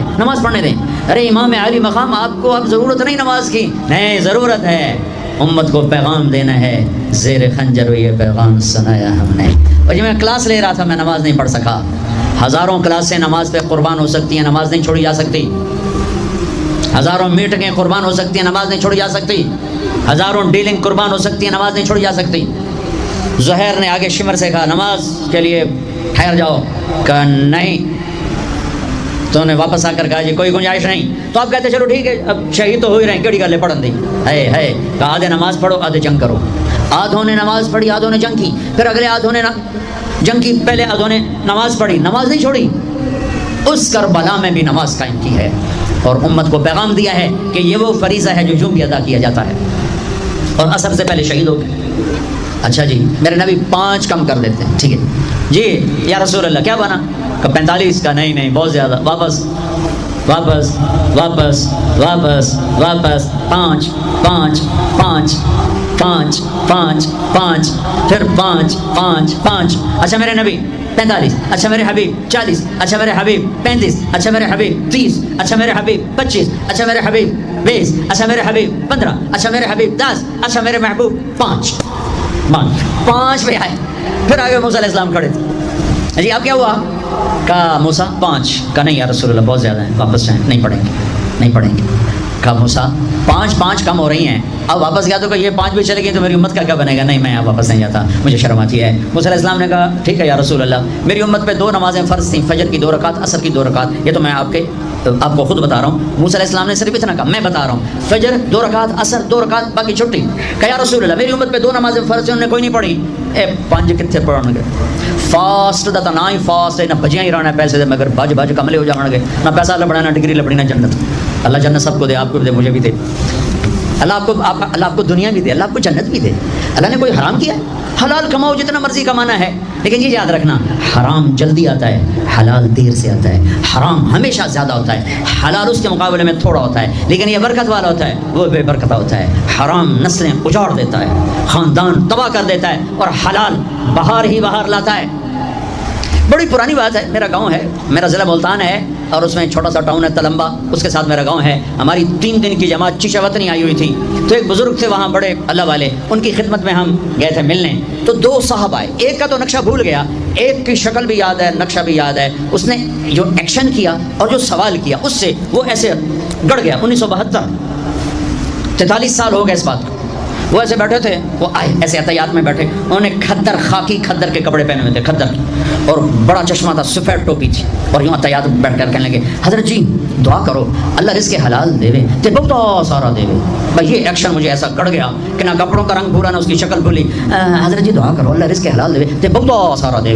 S2: دیں. ارے امام علی مقام آپ کو اب ضرورت نہیں نماز کی. نہیں ضرورت ہے, امت کو پیغام دینا ہے. زیر خنجر یہ پیغام سنایا ہم نے. اور جب میں کلاس لے رہا تھا میں نماز نہیں پڑھ سکا. ہزاروں کلاسیں نماز پہ قربان ہو سکتی ہیں, نماز نہیں چھوڑی جا سکتی. ہزاروں میٹنگیں قربان ہو سکتی ہیں, نماز نہیں چھوڑی جا سکتی. ہزاروں ڈیلنگ قربان ہو سکتی ہیں, نماز نہیں چھوڑی جا سکتی. زہر نے آگے شمر سے کہا نماز کے لیے ٹھہر جاؤ. کہا نہیں. تو انہیں واپس آ کر کہا جی کوئی گنجائش نہیں. تو آپ کہتے چلو ٹھیک ہے اب شہید تو ہو ہی رہے ہیں, کیڑی گل ہے پڑھن دی ہے. کہا آدھے نماز پڑھو آدھے جنگ کرو. آدھوں نے نماز پڑھی, آدھوں نے جنگ کی. پھر اگلے آدھوں نے جنگ کی, پہلے آدھوں نے نماز پڑھی, نماز نہیں چھوڑی. اس کربلا میں بھی نماز قائم کی ہے اور امت کو پیغام دیا ہے کہ یہ وہ فریضہ ہے جو یوں بھی ادا کیا جاتا ہے. اور عصر سے پہلے شہید ہو گئے. اچھا جی میرے نبی 5 کم کر دیتے ہیں. ٹھیک ہے جی یا رسول اللہ کیا بنا؟ کہ 45 کا. نہیں بہت زیادہ. واپس 5 پھر 5. اچھا میرے نبی 45. اچھا میرے حبیب 40. اچھا میرے حبیب 35. اچھا میرے حبیب 30. اچھا میرے حبیب 25. اچھا میرے حبیب 20. اچھا میرے حبیب 15. اچھا میرے حبیب 10. اچھا میرے محبوب 5 پہ آئے. پھر آگے موسیٰ علیہ السلام کھڑے تھے. جی اب کیا ہوا؟ کہا موسیٰ 5. کہا نہیں یا رسول اللہ بہت زیادہ ہیں, واپس جائیں, نہیں پڑھیں گے. کہا موسیٰ 5 کم ہو رہی ہیں. اب واپس گیا تو کہ یہ 5 بھی چلے گئی تو میری امت کا کیا بنے گا؟ نہیں میں واپس نہیں جاتا, مجھے شرم آتی ہے. موسیٰ علیہ السلام نے کہا ٹھیک ہے یا رسول اللہ, میری امت پہ 2 نمازیں فرض تھیں, فجر کی 2 رکعت, عصر کی 2 رکعت. یہ تو میں آپ کو خود بتا رہا ہوں. موسیٰ علیہ السلام نے صرف اتنا کہا, میں بتا رہا ہوں. فجر 2 رکعت, عصر 2 رکعت, باقی چھٹی. کہا یا رسول اللہ میری امت پہ 2 نمازیں فرض تھیں, انہوں نے کوئی نہیں پڑھی. 5 کتنے پڑھن گے؟ فاسٹ دا نہ ہی فاسٹ ہے, نہ بجیاں ہی رہنا پیسے دے, مگر بج کملے ہو جان گے. نہ پیسہ لبنا, نہ ڈگری لبنی, نہ جنت. اللہ جنت سب کو دے, آپ کو بھی دے, مجھے بھی دے. اللہ آپ کو دنیا بھی دے, اللہ آپ کو جنت بھی دے. اللہ نے کوئی حرام کیا ہے؟ حلال کماؤ جتنا مرضی کمانا ہے, لیکن یہ یاد رکھنا حرام جلدی آتا ہے, حلال دیر سے آتا ہے. حرام ہمیشہ زیادہ ہوتا ہے, حلال اس کے مقابلے میں تھوڑا ہوتا ہے, لیکن یہ برکت والا ہوتا ہے, وہ بے برکتہ ہوتا ہے. حرام نسلیں اجاڑ دیتا ہے, خاندان تباہ کر دیتا ہے, اور حلال بہار ہی بہار لاتا ہے. بڑی پرانی بات ہے. میرا گاؤں ہے, میرا ضلع ملتان ہے, اور اس میں چھوٹا سا ٹاؤن ہے تلمبا, اس کے ساتھ میرا گاؤں ہے. ہماری 3 دن کی جماعت چیشہ وطنی آئی ہوئی تھی. تو ایک بزرگ تھے وہاں بڑے اللہ والے, ان کی خدمت میں ہم گئے تھے ملنے. تو 2 صاحب آئے, ایک کا تو نقشہ بھول گیا, ایک کی شکل بھی یاد ہے, نقشہ بھی یاد ہے. اس نے جو ایکشن کیا اور جو سوال کیا اس سے وہ ایسے گڑ گیا. 1972 43 سال ہو گئے اس بات کو. وہ ایسے بیٹھے تھے, وہ آئے ایسے احتیاط میں بیٹھے, انہوں نے خاکی کھدر کے کپڑے پہنے ہوئے تھے, کھدر کی, اور بڑا چشمہ تھا, سفید ٹوپی تھی, اور یوں احتیاط بیٹھ کر کہنے لگے حضرت جی دعا کرو اللہ رزق حلال دے تے بہت سارا دے. بھائی یہ ایکشن مجھے ایسا گڑ گیا کہ نہ کپڑوں کا رنگ بھولا نہ اس کی شکل بھولی. حضرت جی دعا کرو اللہ رزق حلال دے تے بہت سارا دے.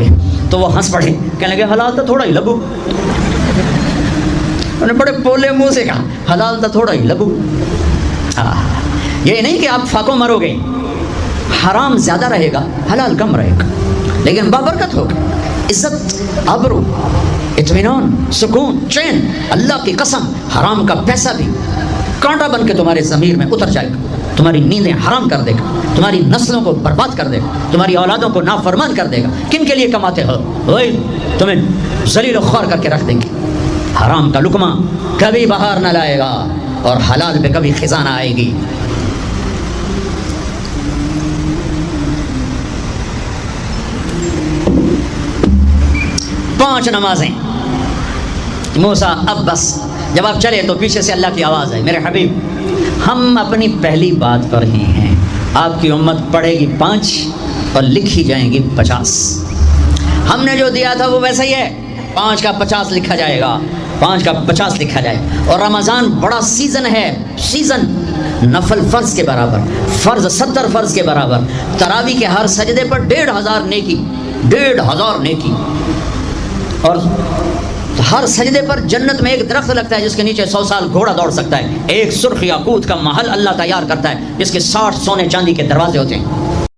S2: تو وہ ہنس پڑے, کہنے لگے حلال تو تھوڑا ہی لگو. انہوں نے بڑے پولے منہ سے کہا حلال تو تھوڑا ہی لگو. یہ نہیں کہ آپ فاقوں مرو گے، حرام زیادہ رہے گا حلال کم رہے گا، لیکن بابرکت ہوگا، عزت، آبرو، اطمینان، سکون، چین. اللہ کی قسم حرام کا پیسہ بھی کانٹا بن کے تمہارے ضمیر میں اتر جائے گا، تمہاری نیندیں حرام کر دے گا، تمہاری نسلوں کو برباد کر دے گا، تمہاری اولادوں کو نافرمان کر دے گا. کن کے لیے کماتے ہو؟ وہی تمہیں ذلیل و خوار کر کے رکھ دیں گے. حرام کا لقمہ کبھی باہر نہ لائے گا اور حلال پہ کبھی خزانہ آئے گی. پانچ نمازیں. موسیٰ اب بس جب آپ چلے تو پیچھے سے اللہ کی آواز آئی، میرے حبیب ہم اپنی پہلی بات پر ہی ہیں، آپ کی امت پڑھے گی 5 اور لکھی جائیں گی 50. ہم نے جو دیا تھا وہ ویسا ہی ہے، 5 کا 50 لکھا جائے گا، 5 کا 50 لکھا جائے. اور رمضان بڑا سیزن ہے، سیزن نفل فرض کے برابر، فرض 70 فرض کے برابر. تراویح کے ہر سجدے پر 1500 نیکی، 1500 نیکی. اور ہر سجدے پر جنت میں ایک درخت لگتا ہے جس کے نیچے 100 سال گھوڑا دوڑ سکتا ہے. ایک سرخ یاقوت کا محل اللہ تیار کرتا ہے جس کے 60 سونے چاندی کے دروازے ہوتے ہیں.